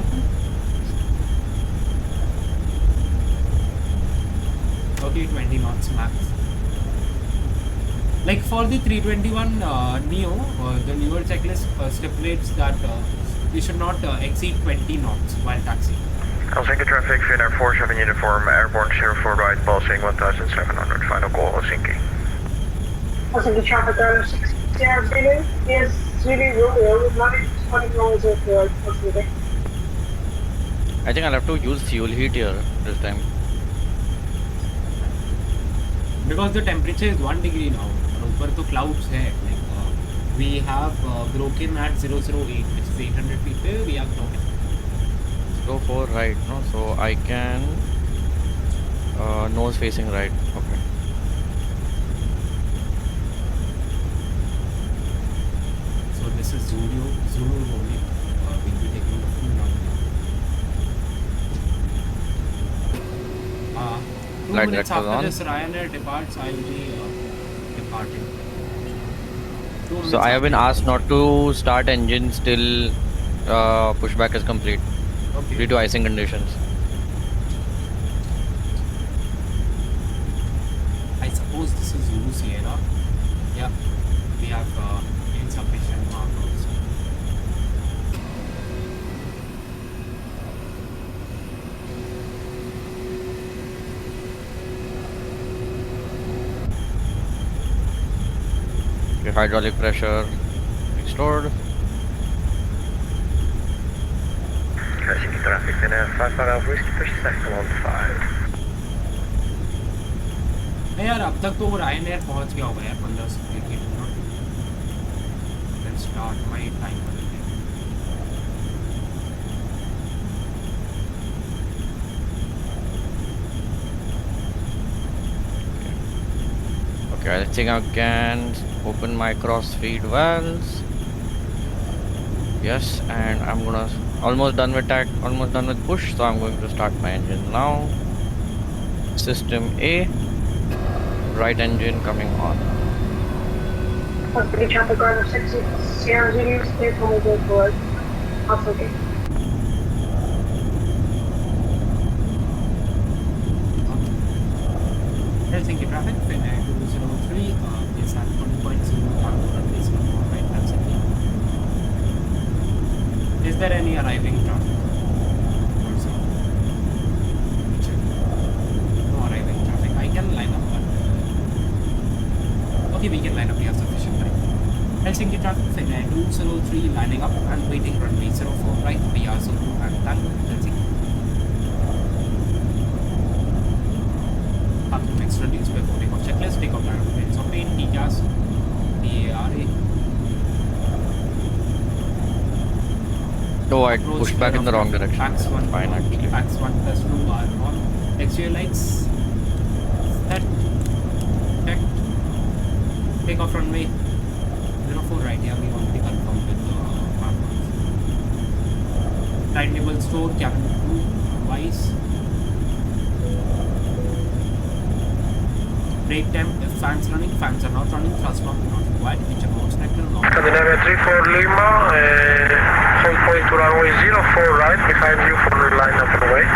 Okay, 20 knots max. Like for the 321 Neo, the newer checklist stipulates that we should not exceed 20 knots while taxiing. Helsinki traffic, Finnair 47 uniform, airborne 04 right, passing 1700, final call Helsinki. Helsinki traffic, 600 is really rural, not 20 miles of the I think I'll have to use fuel heat here this time. Because the temperature is 1 degree now. और ऊपर तो clouds है. Like we have broken at 008, which is 800 feet. There we have broken. 04 right, no? So I can nose facing right. Okay. So this is Zulu rolling. We'll be taking the full run. 2 Light minutes director after on. this Ryanair departs, I will be departing. 2 minutes So I have been after- asked not to start engines till pushback is complete Okay. due to icing conditions. I suppose this is Zulu Sierra. Yeah, we have insufficient markers. Okay, hydraulic pressure restored. Helsinki traffic, Finnair 55 whiskey, push sector 15. नहीं यार अब तक तो वो Ryanair पहुंच गया होगा यार 15 minute. Let's start my time. Okay, I think I can open my cross feed valves. Yes, and I'm gonna almost done with tack, almost done with push, so I'm going to start my engine now. System A, right engine coming on. Helsinki traffic, runway 60, Sierra Zulu, clear for mobile forward. Helsinki. Helsinki traffic, Finnair 203 is at 1.0 runway 04 right, Helsinki. Is there any arriving traffic? No arriving traffic. I can line up, but okay, we can line up. We have sufficient time. Helsinki traffic, Finnair 203 lining up and waiting runway 04 right, via Zulu and Tango, Helsinki. Reduce before takeoff checklist, takeoff time depends on pain, TCAS, DARA. Oh, I pushed back in the wrong direction. Pax 1, Fine, actually. Pax 1 plus 2 are on. Exterior lights set. Checked. Takeoff runway 04 right. Yeah, we already confirmed with the markers. Time table store, cabin crew, twice. Brake temp, if fans running, fans are not running, thrust pump not required, pitch and launch connector not required. Scandinavia 34 Lima, hold point to runway 04 right, behind you for the line up and wait.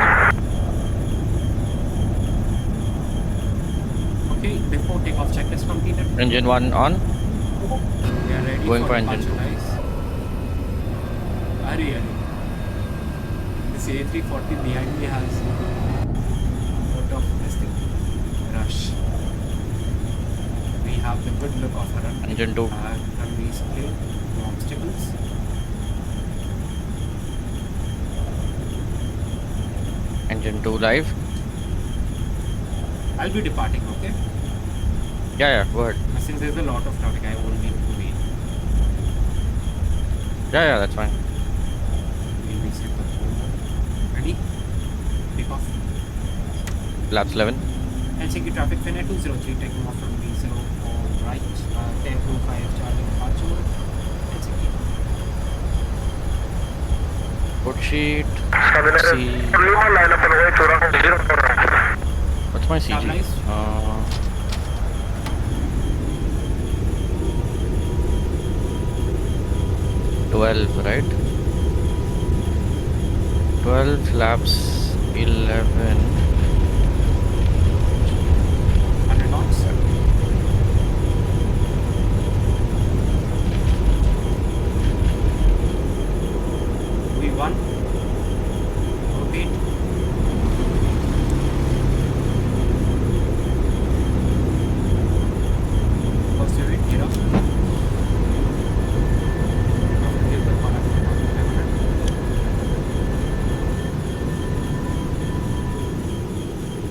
Okay, before takeoff checklist completed. Engine 1 on. We are ready Going for departure, engine 2. guys. Hurry. This A340 behind me has a lot of this thing. Rush. We have the good look of a run. Engine 2. And runway is clear. No obstacles. Engine 2 live. I'll be departing, okay? Yeah, go ahead. Since there's a lot of traffic, I won't be able to wait. Yeah, that's fine. We'll be set up. Ready? Take off. Laps 11. Helsinki traffic Finnair 203 taking off from B04 right. 1025 Charlie departure. Helsinki. Code sheet. Scandinavian Lima, line up and way to runway 04 right. What's my CG? Stabilize. 12, right? 12 laps 11. 100 knots. V1. Rotate. First unit, get up.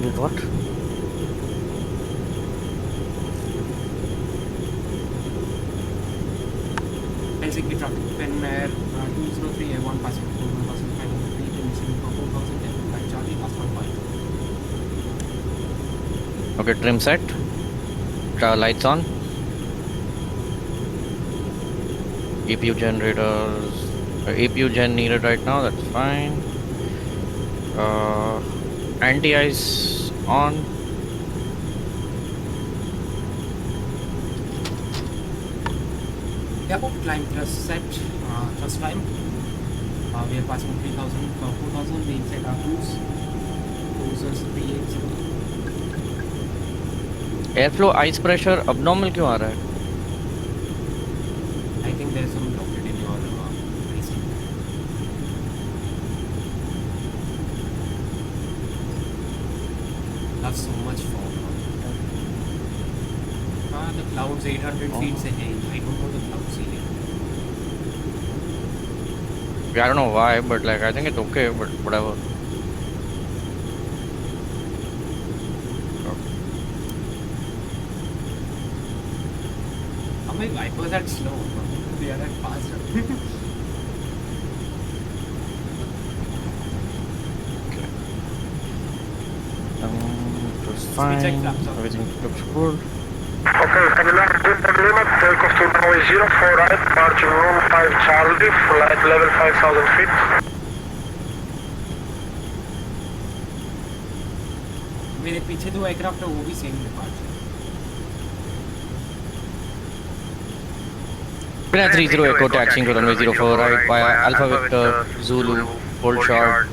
Need what? Helsinki traffic Finnair 203 A1 passing 4,500 feet emission for 4,000 by Charlie last 1 Okay, trim set. Lights on. APU generators. APU gen needed right now, that's fine. Anti-ice on. Yep, climb thrust set, thrust climb. We are passing 3,000 for 4,000, we inside our cruise. Cruisers 380. Airflow ice pressure abnormal क्यों आ रहा है? I think there is some blockade in your racing. That's so much fog. The clouds 800 feet से हैं. I don't know the cloud ceiling. I don't know why, but like I think it's okay, but whatever. My wipers are slow. They are at fast. Just fine. check flaps up. Everything looks good. Okay, Scandinavian Lima, take off to runway 04 right, departure room 5 Charlie, flight level 5,000 feet. मेरे पीछे दो aircraft है वो भी same departure. Pinna 30 Echo taxiing to runway 04 right via Alpha Victor, Zulu, hold short,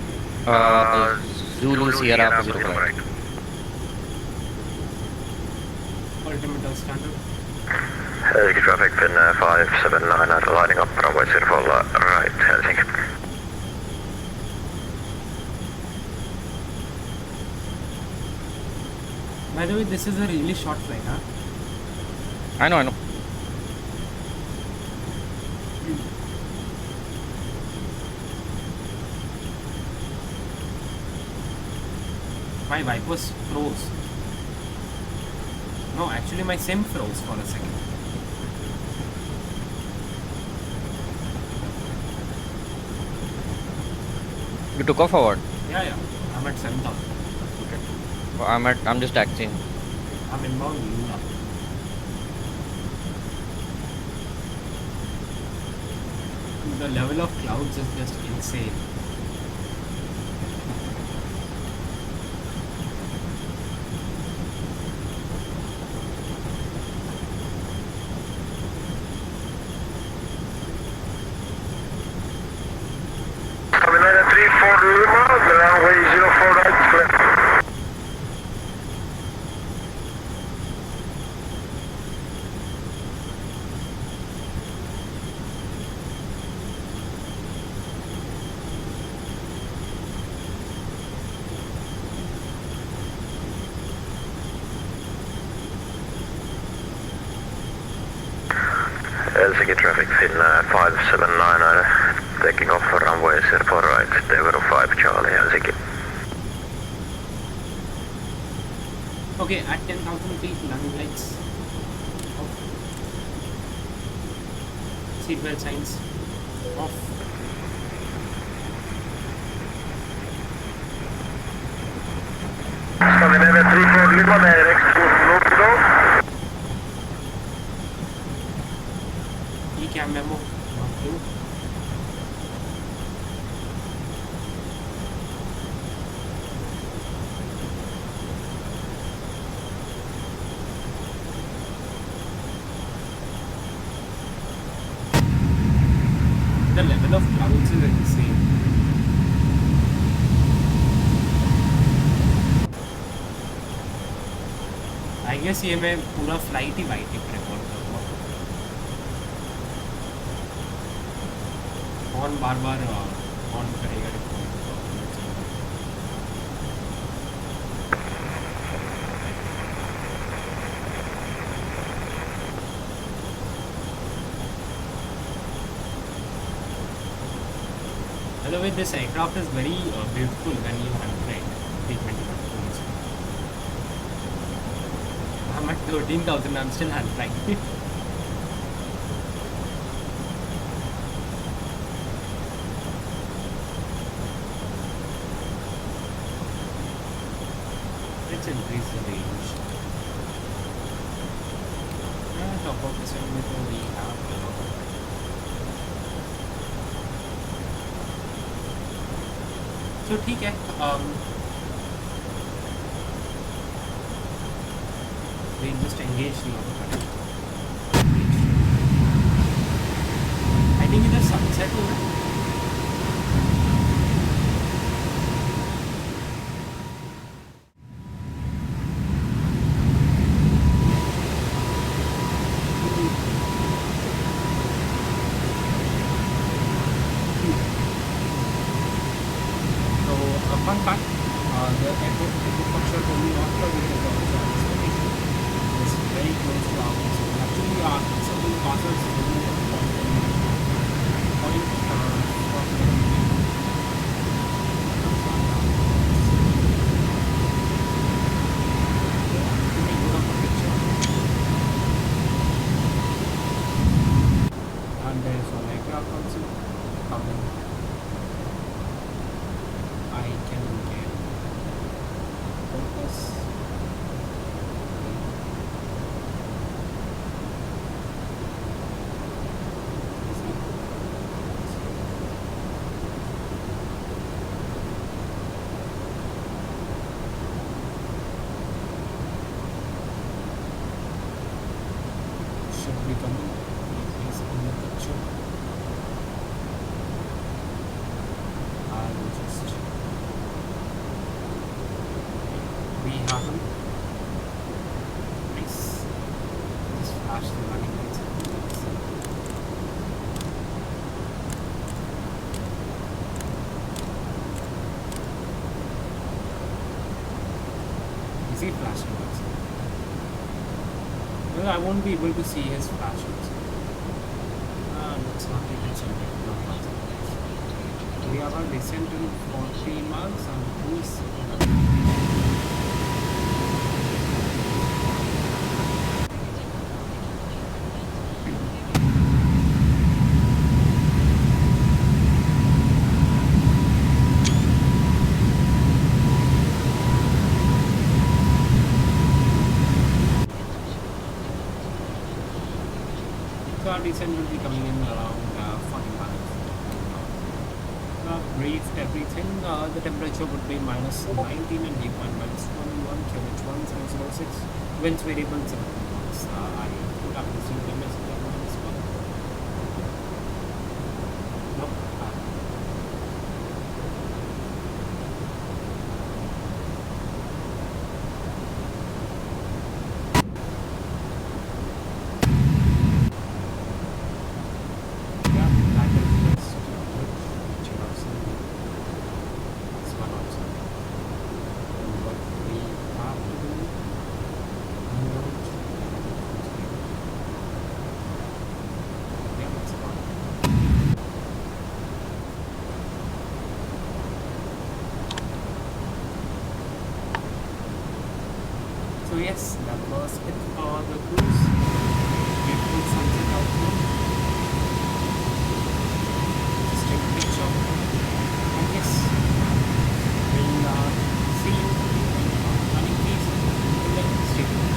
Zulu Sierra Alpha 04 right. Ultimate standard. Helsinki traffic Finnair 579 lining up runway 04 right, Helsinki. By the way, this is a really short flight, huh? I know. My wipers froze. No, actually my sim froze for a second. You took off or what? Yeah. I'm at 7,000. Well, I'm just taxiing. I'm inbound Luna. The level of clouds is just insane. Scandinavian 34 Lima, the runway 04 right, clear. Helsinki traffic, Finnair 579, taking off for runway 04 right, Devon 5 Charlie, Helsinki. Okay, at 10,000 feet, landing lights off. Seatbelt signs off. Scandinavia 34 Lima, direct to Nordic. Cam memo, not you. The level of clouds is insane. I guess ये मैं पूरा flight ही white record करूँगा। On बार-बार on करेगा record. By the way, this aircraft is very beautiful when you unflight. I'm at 13,000. I'm still hand flying. Let's increase the range. Top of the segment we have. So ठीक है. We just engage the autopilot. I think either sunset or fun fact, the airport structure only after we get the destination is very close to our place. So actually something passes really point and there is one aircraft also coming. I can get focus. Should be coming. He's in the picture. I'll just. We have him. Nice. Just flash the running lights. Is he flashing lights? Well, I won't be able to see his flashes. Let's not even check it. We have a descent in 40 miles and cruise. So our descent will be coming in around 40 miles. Briefed everything. The temperature would be minus 19 and dew point minus 21, QH 1006. Winds variable 0 knots. I would have received a message on minus 1. Nope. yes, that was it for the cruise. Beautiful sunset out there. Just take a picture. And yes, we'll see you in our running phase. Till then, stay tuned.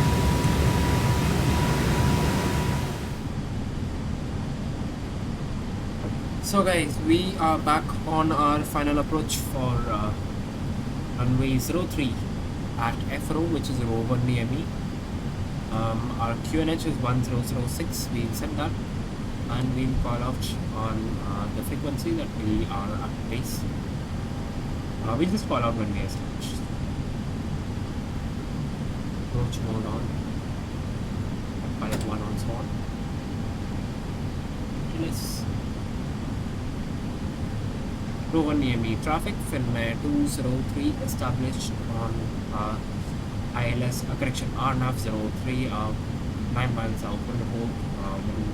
So guys, we are back on our final approach for runway 03 at EFRO, which is Rovaniemi. Our QNH is 1006, we'll set that and we'll call out on the frequency that we are at base. We'll just call out when we establish. Approach mode on. Pilot 1 on spawn. Let's Rovaniemi traffic, Finnair 203 established on ILS, correction, RNAV 03, 9 miles south from the port,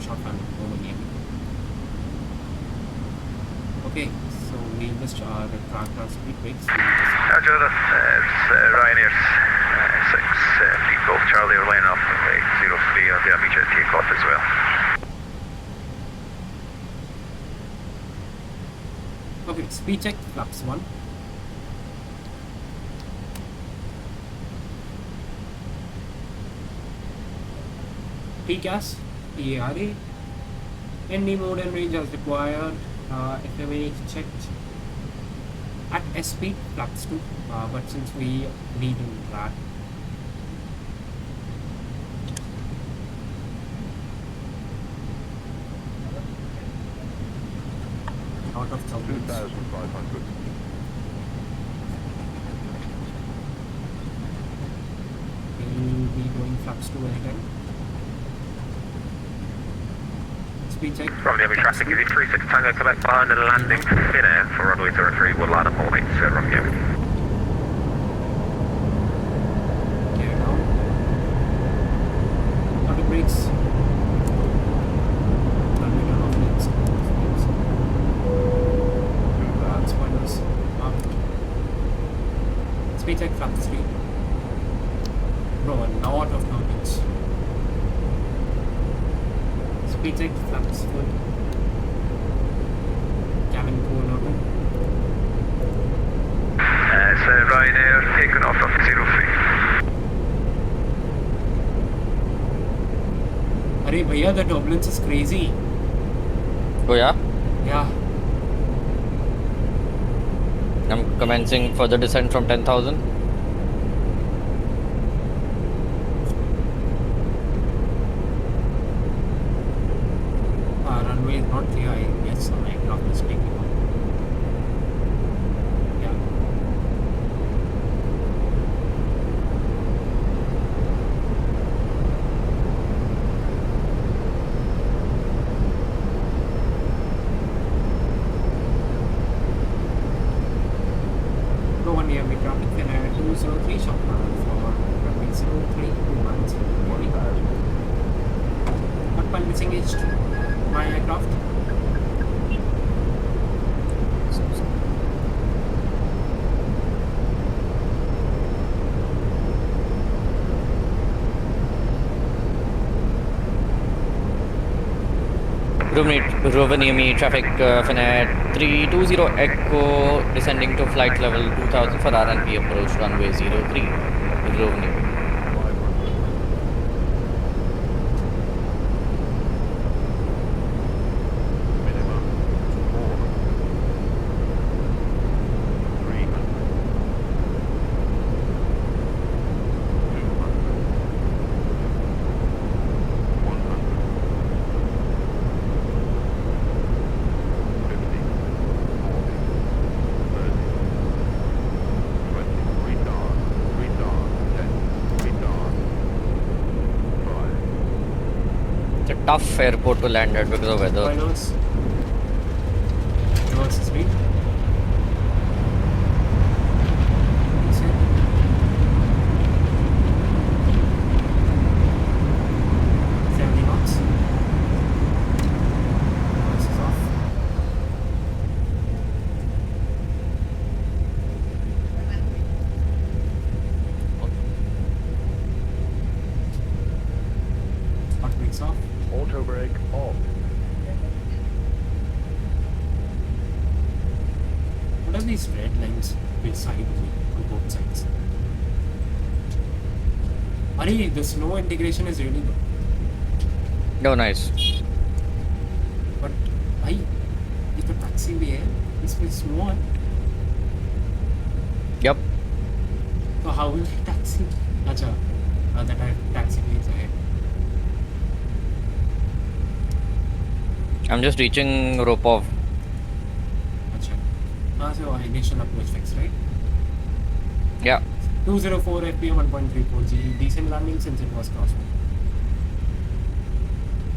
shortland Rovaniemi. Okay, so we missed our track our speed breaks. Roger, that's Ryanair's 6 people, Charlie are laying off runway 03 on the immediate takeoff as well. Okay, speed check, flaps 1. TCAS, TARA, ND mode and range as required, FMA checked. At SP, flaps 2, but since we need that. Out of 2,500. We'll be doing flaps 2 anytime. Speed check. Rovaniemi traffic, is it 36 Tango Quebec behind and landing Finnair for runway 03, we'll land at 08 Rovaniemi. Okay, now. Auto brakes. Runway down off legs. Spoilers. Speed check, flaps 3. Bro, a lot of numbers. Speed check, flaps 4. Cabin cool auto. So Ryanair taken off of 03. Arey bhaiya, the turbulence is crazy. Oh yeah? Yeah. I'm commencing further descent from 10,000. Runway is not clear, I guess. My aircraft is taking off. Yeah. Rovaniemi traffic, Finnair 203 short run for runway 03 2 miles from the morning. Hotpile disengaged. My aircraft. Rovaniemi traffic, Finnair 320 Echo descending to flight level 2000 for RNP approach runway 03 Rovaniemi. Minimum 400. 300. 200. 100. 50, 40, 30, 20, retard, 10, retard, 5. It's a tough airport to land at because of weather. Spoilers. Reverse speed. Reset. 70 knots. Reverse is off. are these red lines beside me on both sides? Ari, the snow integration is really good. Oh, nice. But I, ये तो taxiway है, इसमें snow है. Yep. So how will we taxi? अच्छा, that taxiway is ahead. I'm just reaching Ropov. अच्छा, so initial approach fix, right? Yeah. 204 FPM 1.34 G, decent landing since it was crosswind.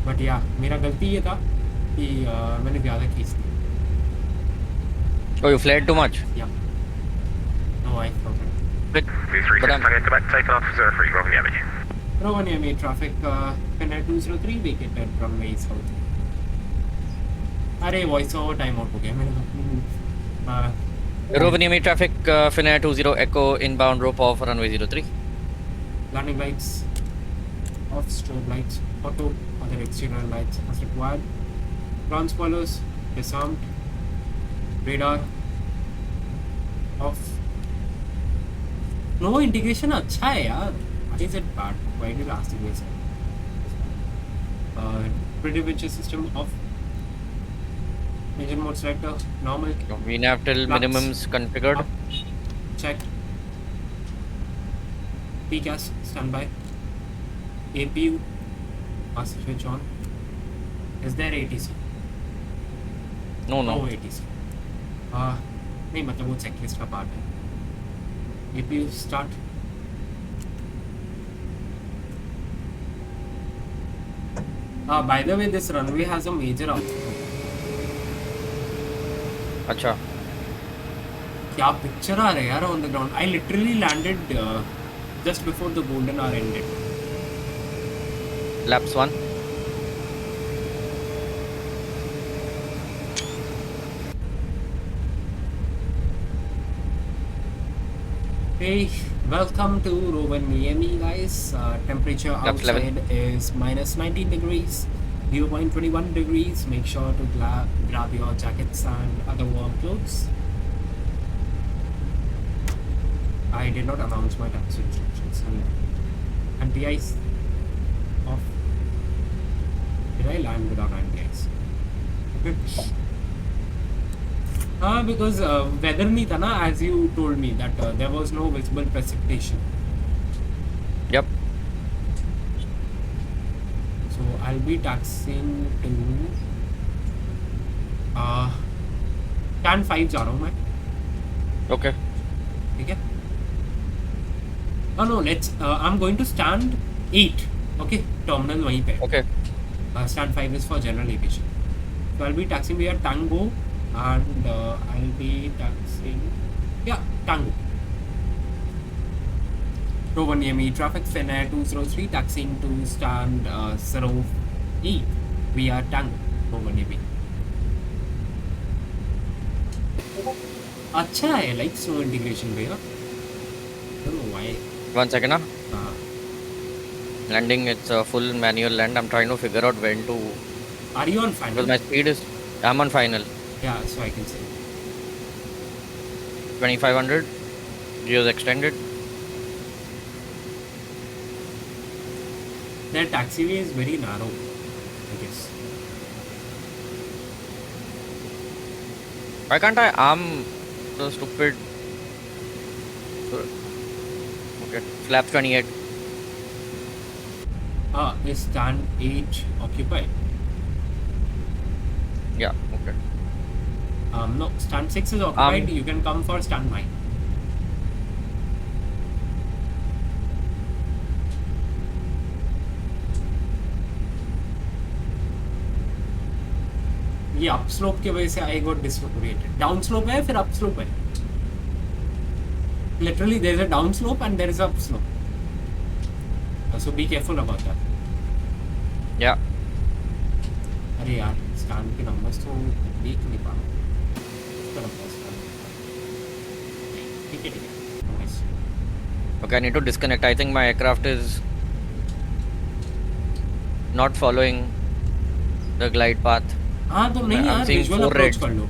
But yeah, मेरा गलती ये था कि मैंने ज़्यादा खींच दी. Oh, you flared too much? Yeah. No, I forgot. But I'm... Take off 03 Rovaniemi. Rovaniemi traffic, Finnair 203 vacated runway south. अरे voice over time out हो गया मेरा. Rovaniemi traffic, Finnair 20 Echo inbound Ropov runway 03. Landing lights off, strobe lights, auto, other exterior lights as required. Ground spoilers disarmed. Radar off. No integration अच्छा है यार. Why is it bad? Why did you ask me so? Prediction system off. Engine mode selector normal. VNAV till minimums configured. Up. Check. PCAS standby. APU must switch on. Is there ATC? No. No ATC. नहीं मतलब वो checklist का part है. APU start. By the way, this runway has a major outflow. अच्छा. क्या picture आ रहा है यार on the ground. I literally landed just before the golden hour ended. Laps 1. Hey, welcome to Rovaniemi, guys. Temperature Laps outside 11. is minus 19 degrees, 0.21 degrees. Make sure to grab your jackets and other warm clothes. I did not announce my taxi instructions. Anti-ice off. Did I land without anti-ice? Because weather नहीं था ना, as you told me that there was no visible precipitation. Yep. So I'll be taxiing to stand 5 जा रहा हूँ मैं. Okay. ठीक है? No, let's. I'm going to stand 8. Okay, terminal वहीं पे. Okay. Stand 5 is for general aviation. So I'll be taxiing via Tango, and I'll be taxiing. Yeah, Tango. Rovaniemi traffic Finnair 203 taxiing to stand 08 via Tango, Rovaniemi. अच्छा है like snow integration भैया. I don't know why. 1 second. Landing, it's a full manual land. I'm trying to figure out when to. Are you on final? Because my speed is. I'm on final. Yeah, so I can say. 2500. Geos extended. Their taxiway is very narrow, I guess. Why can't I arm the stupid. Okay, flaps 28. Is stand 8 occupied? Yeah, okay. No, stand 6 is occupied. You can come for stand 9. ये अपस्लोप की वजह से I got disoriented. Down slope है फिर अपस्लोप है. Literally there is a down slope and there is a up slope. So be careful about that. Yeah. अरे यार stand के नंबर्स तो देख नहीं पा रहा. ठीक है. Nice. Okay, I need to disconnect. I think my aircraft is not following the glide path. हाँ तो नहीं I'm यार seeing विजुअल 4 अप्रोच reds. कर लो.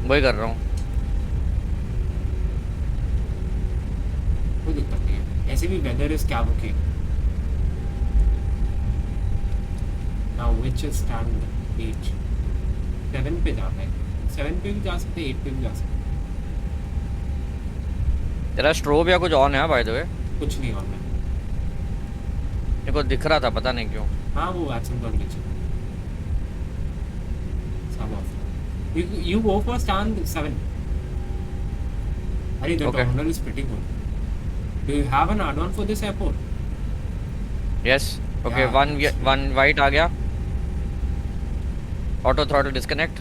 वही कर रहा हूँ. कोई दिक्कत नहीं है, ऐसे भी वेदर इज क्या okay. Now which is stand 8 7 पे जाना है, 7 पे भी जा सकते, 8 पे भी जा सकते। तेरा स्ट्रोब या कुछ ऑन है बाय द वे? कुछ नहीं होना है। मेरे को दिख रहा था, पता नहीं क्यों। हाँ वो वैक्सीन कर लीजिए सब of. You go for stand 7. Ari, the Okay. terminal is pretty good. Do you have an add-on for this airport? Yes okay, Yeah. One white आ गया। Auto throttle disconnect.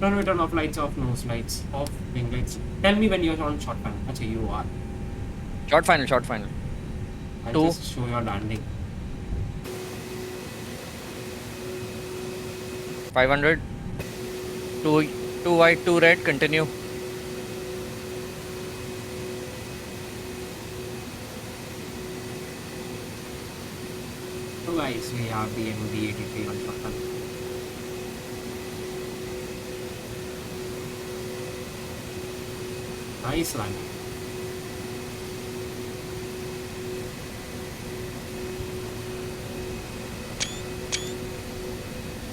Turn off lights, off nose lights, off wing lights. Tell me when you're on short final. Acha, you are. Short final. I'll Two. just show your landing. 500, 2 white, 2 red, continue. So guys, we have the MD-83 on short final. Nice landing.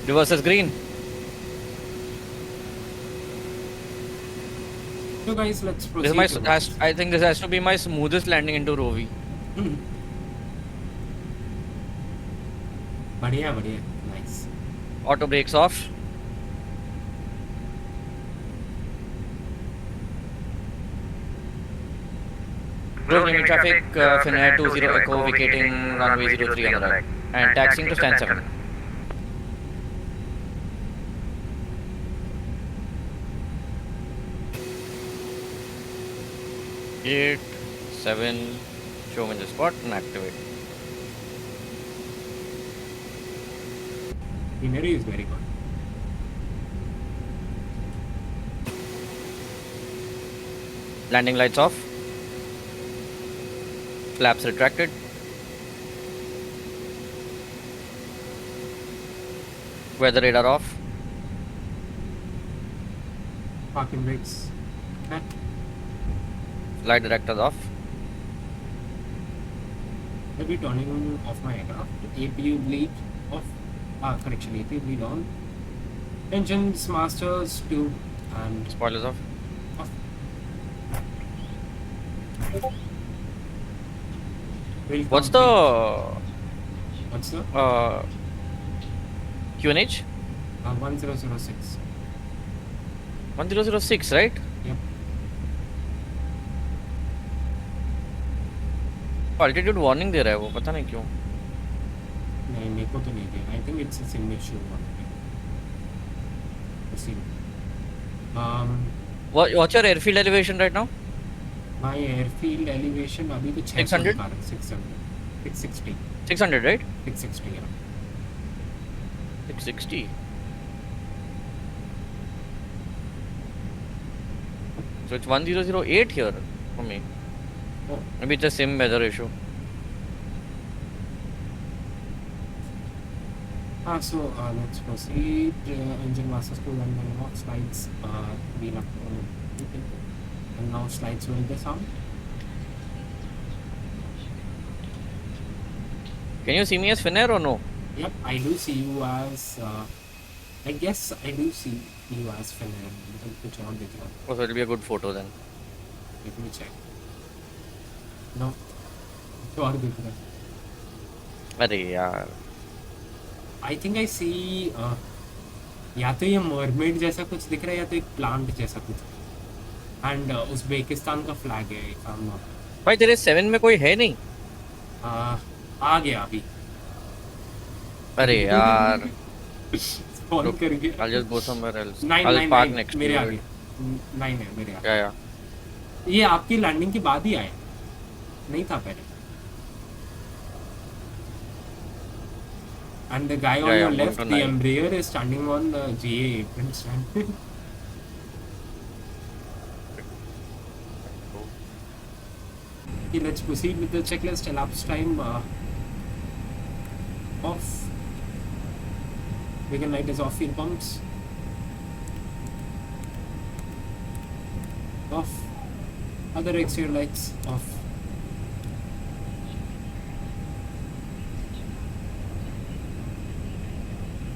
Reverse is green. So guys, let's This proceed. is I think this has to be my smoothest landing into Rovi. बढ़िया, nice. Auto brakes off. Rovaniemi traffic, Finnair 20 Echo vacating runway 03 on the right and taxiing to stand 7. Eight, 7, show me the spot and activate. Scenery is very good. Landing lights off. Flaps retracted. Weather radar off. Parking brakes. Okay. Light directors off. I'll be turning off my aircraft. APU bleed off. Correction, APU bleed on. Engines, masters, tube, and Spoilers off. off. We'll What's complete- the What's the? QNH? 1006. 1006, right? Yep. Altitude warning दे रहा है वो, पता नहीं क्यों. नहीं, मेरे को तो नहीं दिया. I think it's a signature one. Proceed. What's your airfield elevation right now? My airfield elevation अभी तो 600? 600. 660. 600, right? 660, yeah. 660. So it's 1008 here for me. Oh. Maybe it's a sim weather issue. So let's proceed. Engine masters to 1 off slides. Wheel up. And now slides will disarm. Can you see me as Finnair or no? Yep, I do see you as. I guess I do see you as Finnair. कुछ और दिख रहा है. Oh, so it'll be a good photo then. Let me check. No. कुछ और दिख रहा है. अरे यार. I think I see. या तो ये मरमेड जैसा कुछ दिख रहा है या तो एक प्लांट जैसा कुछ. एंड उज़्बेकिस्तान का फ्लैग है. भाई तेरे 7 में कोई है नहीं. आ गया अभी. अरे यार. स्पॉन कर गया. I'll just go somewhere else. 9 I'll park next to मेरे you. आगे. 9 है मेरे आगे. Yeah. ये आपकी लैंडिंग के बाद ही आया. नहीं था पहले. And the guy on your left, the Embraer is standing on the GAA apron stand. Okay, let's proceed with the checklist. Elapsed time off. Beacon light is off. Fuel pumps. off. Other exterior lights off.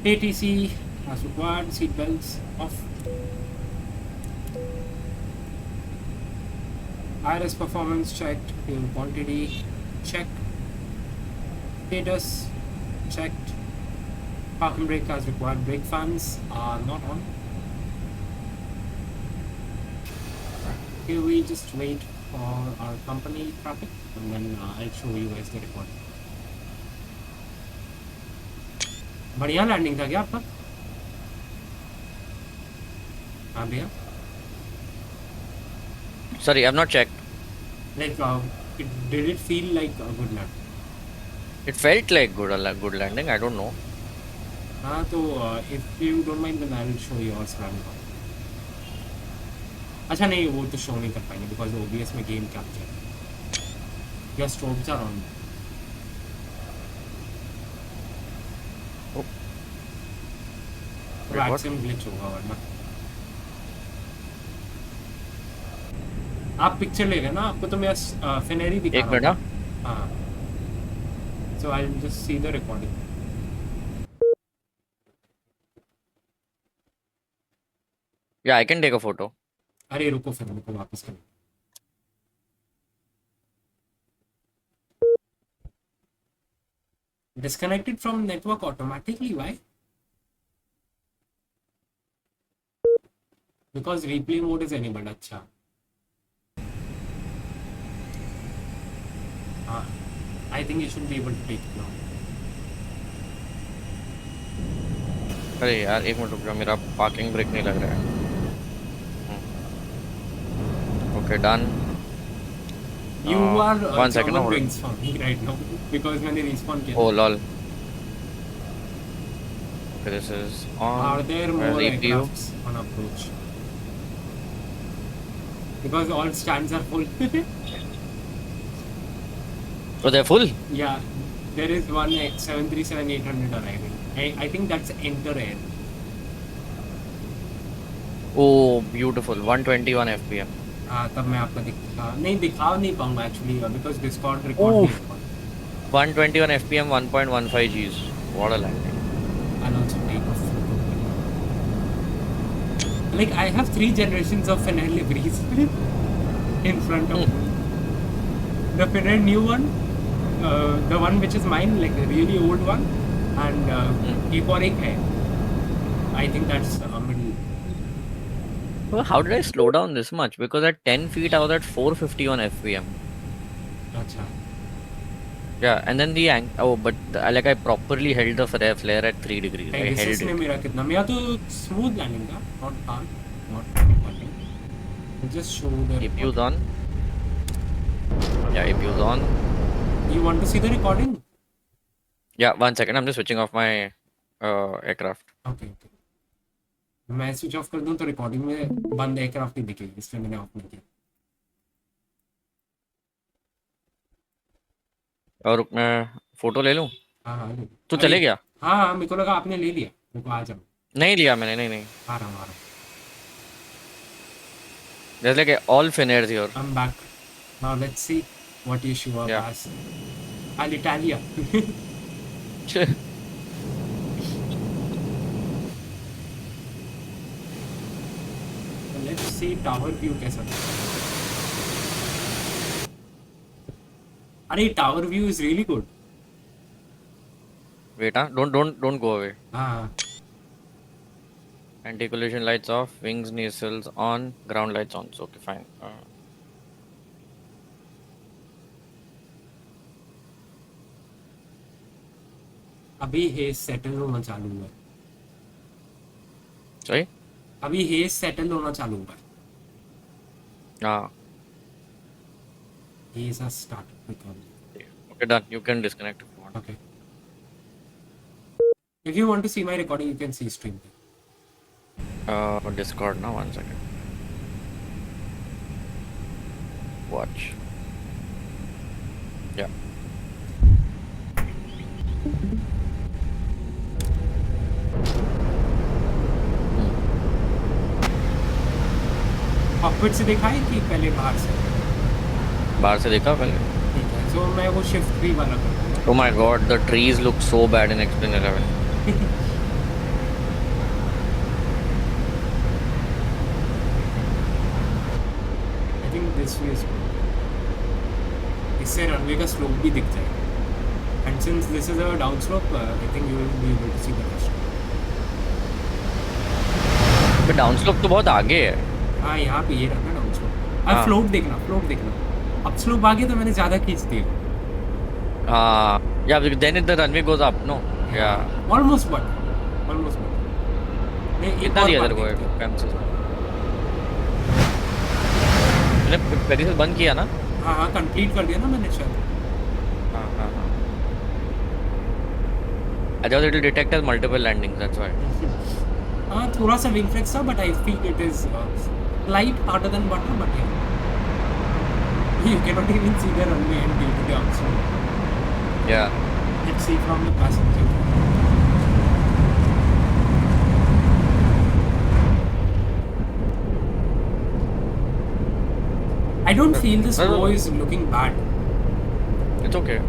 ATC as required. Seat belts off. IRS performance checked. Fuel quantity checked. Status checked. Parking brake as required. Brake fans are not on. Okay, we just wait for our company traffic and then I'll show you guys the record. बढ़िया landing था क्या आपका? हाँ भैया. Sorry, I've not checked. Like, did it feel like a good land? It felt like good landing. I don't know. हाँ तो if you don't mind then I'll show you our surrounding. अच्छा नहीं वो तो शो नहीं कर पाएंगे because OBS में game capture. Your strobes are on. VATSIM glitch होगा वरना. आप पिक्चर ले गए ना आपको तो मैं फिनेरी दिखा एक मिनट. हाँ. So I'll just see the recording. Yeah, I can take a photo. अरे रुको फिर रुको वापस करो. Disconnected from network automatically. Why? Because replay mode is enabled. अच्छा. हाँ. I think you should be able to take it now. अरे यार एक मिनट रुक जाओ, मेरा पार्किंग ब्रेक नहीं लग रहा है. Okay, done. You are one second, German hold on. wings for me right now because मैंने respawn किया. Oh lol. Okay, this is on. Are there more CPU? aircrafts on approach? Because all stands are full. Oh, they're full? Yeah, there is one 737-800 arriving. I think that's enter air. Oh, beautiful. 121 FPM. हाँ तब मैं आपको दिखा नहीं पाऊंगा actually because Discord record नहीं होगा. 121 FPM, 1.15 Gs. What a landing. I'll also take a photo. Like I have 3 generations of Finnair liveries in front of me. The Finnair new one, the one which is mine, like the really old one, and एक और एक है. I think that's middle. Well, how did I slow down this much? Because at 10 feet I was at 451 FPM. अच्छा. Yeah, and then but like I properly held the flare at 3 degrees. I held ने it. मेरा कितना मेरा तो smooth landing था, not hard, not recording. Just show the. APU's on. Yeah, APU's on. You want to see the recording? Yeah, 1 second. I'm just switching off my aircraft. Okay. मैं switch off कर दूं तो recording में बंद aircraft ही दिखेगी, इसलिए मैंने of नहीं किया. और मैं फोटो ले लूं? हाँ तू चले गया? हाँ मेरे को लगा आपने ले लिया. मेरे को आ जाओ. नहीं लिया मैंने, नहीं. आ रहा हूँ. There's like all Finnairs here. I'm back. Now let's see what you show up as. All'Italia. Let's see tower view कैसा है. अरे tower view is really good. Wait, don't go away. हाँ. Anti-collision lights off, wings nacelles on, ground lights on. So okay, fine. अभी hedge settle होना चालू हुआ. Sorry? अभी hedge settle होना चालू हुआ. हाँ. He's has started recording. Okay, done. You can disconnect if you want. Okay. If you want to see my recording, you can see stream. Discord now. 1 second. Watch. Yeah. Cockpit से देखा है कि पहले बाहर से? बाहर से देखा पहले? ठीक है, so मैं वो शिफ्ट 3 वाला करूँगा। Oh my god, the trees look so bad in Explain 11. I think this way is good. इससे रनवे का स्लोप भी दिख जाएगा। And since this is a down slope, I think you will be able to see the rest. But down slope तो बहुत आगे है। हाँ, यहाँ पे ये रहा ना डाउन स्लोप। अब हाँ। फ्लोट देखना। अब स्लोप आगे तो मैंने ज़्यादा खींच दिया। Yeah, then the runway goes up, no? Yeah. Almost but. नहीं, एक कितना और दिया बार तेरे को देखते हैं। कैंसिल? मैंने पहले से बंद किया ना? हाँ, कंप्लीट कर दिया ना मैंने शायद। हाँ। I thought it will detect as multiple landings, that's why. हाँ, थोड़ा सा विंग फ्लेक्स था, but I feel it is slight harder than butter, but yeah. You cannot even see the runway and due to the outside. Yeah. Let's see from the passenger. I don't feel this row is looking bad. It's okay.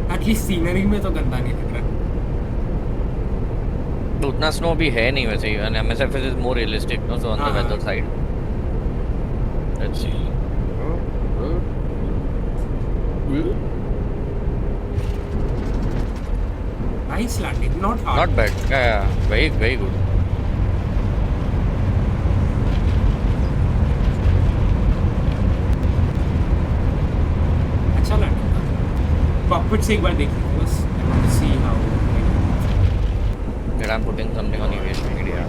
At least scenery में तो गंदा नहीं दिख रहा। तो उतना snow भी है नहीं वैसे ही, and MSFS is more realistic, no? So on the weather side. Let's see. Nice landing, not hard. Not bad. Yeah. Very, very good. अच्छा landing था। Cockpit से एक बार देख लीजिए बस। I want to see how. That I'm putting something on aviation media.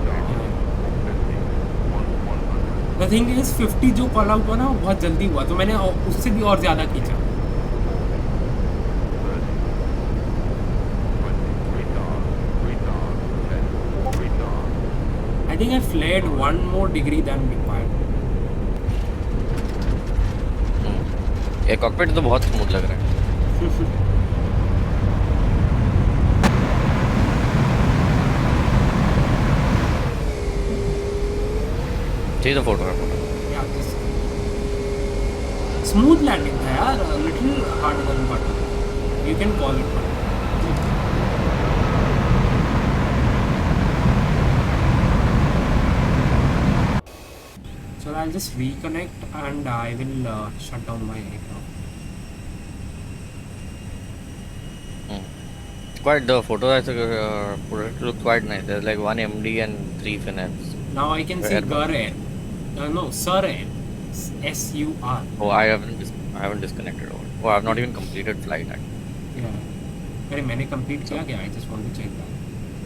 The thing is 50 जो call out हुआ ना वो बहुत जल्दी हुआ, तो मैंने उससे भी और ज़्यादा खींचा। 30, 20, 3 dogs, 10, 3 dogs. I think I flared 1 more degree than required. ये कॉकपिट तो बहुत स्मूथ लग रहा है। See the photo. Yeah, this smooth landing था यार, a little harder than butter. You can call it butter. So I'll just reconnect and I will shut down my aircraft. Quite the photo looks quite nice. There's like 1 MD and 3 Finnair. Now I can see Airbus. Gur Air. No, Sir Air. SUR. Oh, I haven't disconnected over. Oh, I have not even completed flight actually. Yeah. अरे मैंने complete किया क्या? I just want to check that.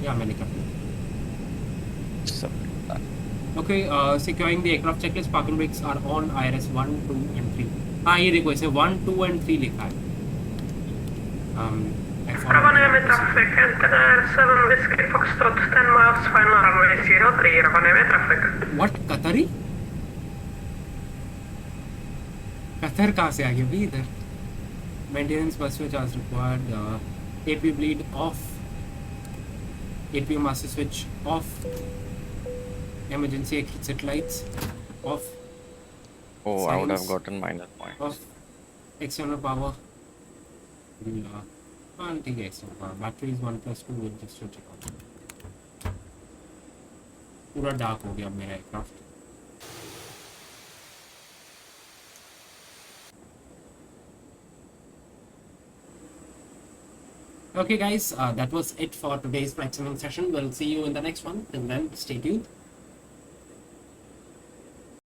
Yeah, मैंने complete. So, Okay, securing the aircraft checklist. Parking brakes are on. IRS 1, 2 and 3. हाँ ये देखो इसे 1, 2 and 3 लिखा है. Rovaniemi traffic, enter 7 Whiskey Foxtrot, 10 miles, final runway 03, Rovaniemi traffic. What? Qatari? Qatar कहाँ से आ गया भी इधर? Maintenance bus switch as required. AP bleed off. AP master switch off. Emergency exit lights off. oh, I would have Signs gotten -points. off. External power. I'll take external power. Battery is 1+2. We'll just check out. पूरा dark हो गया मेरा aircraft. Okay guys, that was it for today's flight simulating session. We'll see you in the next one. Till then, stay tuned.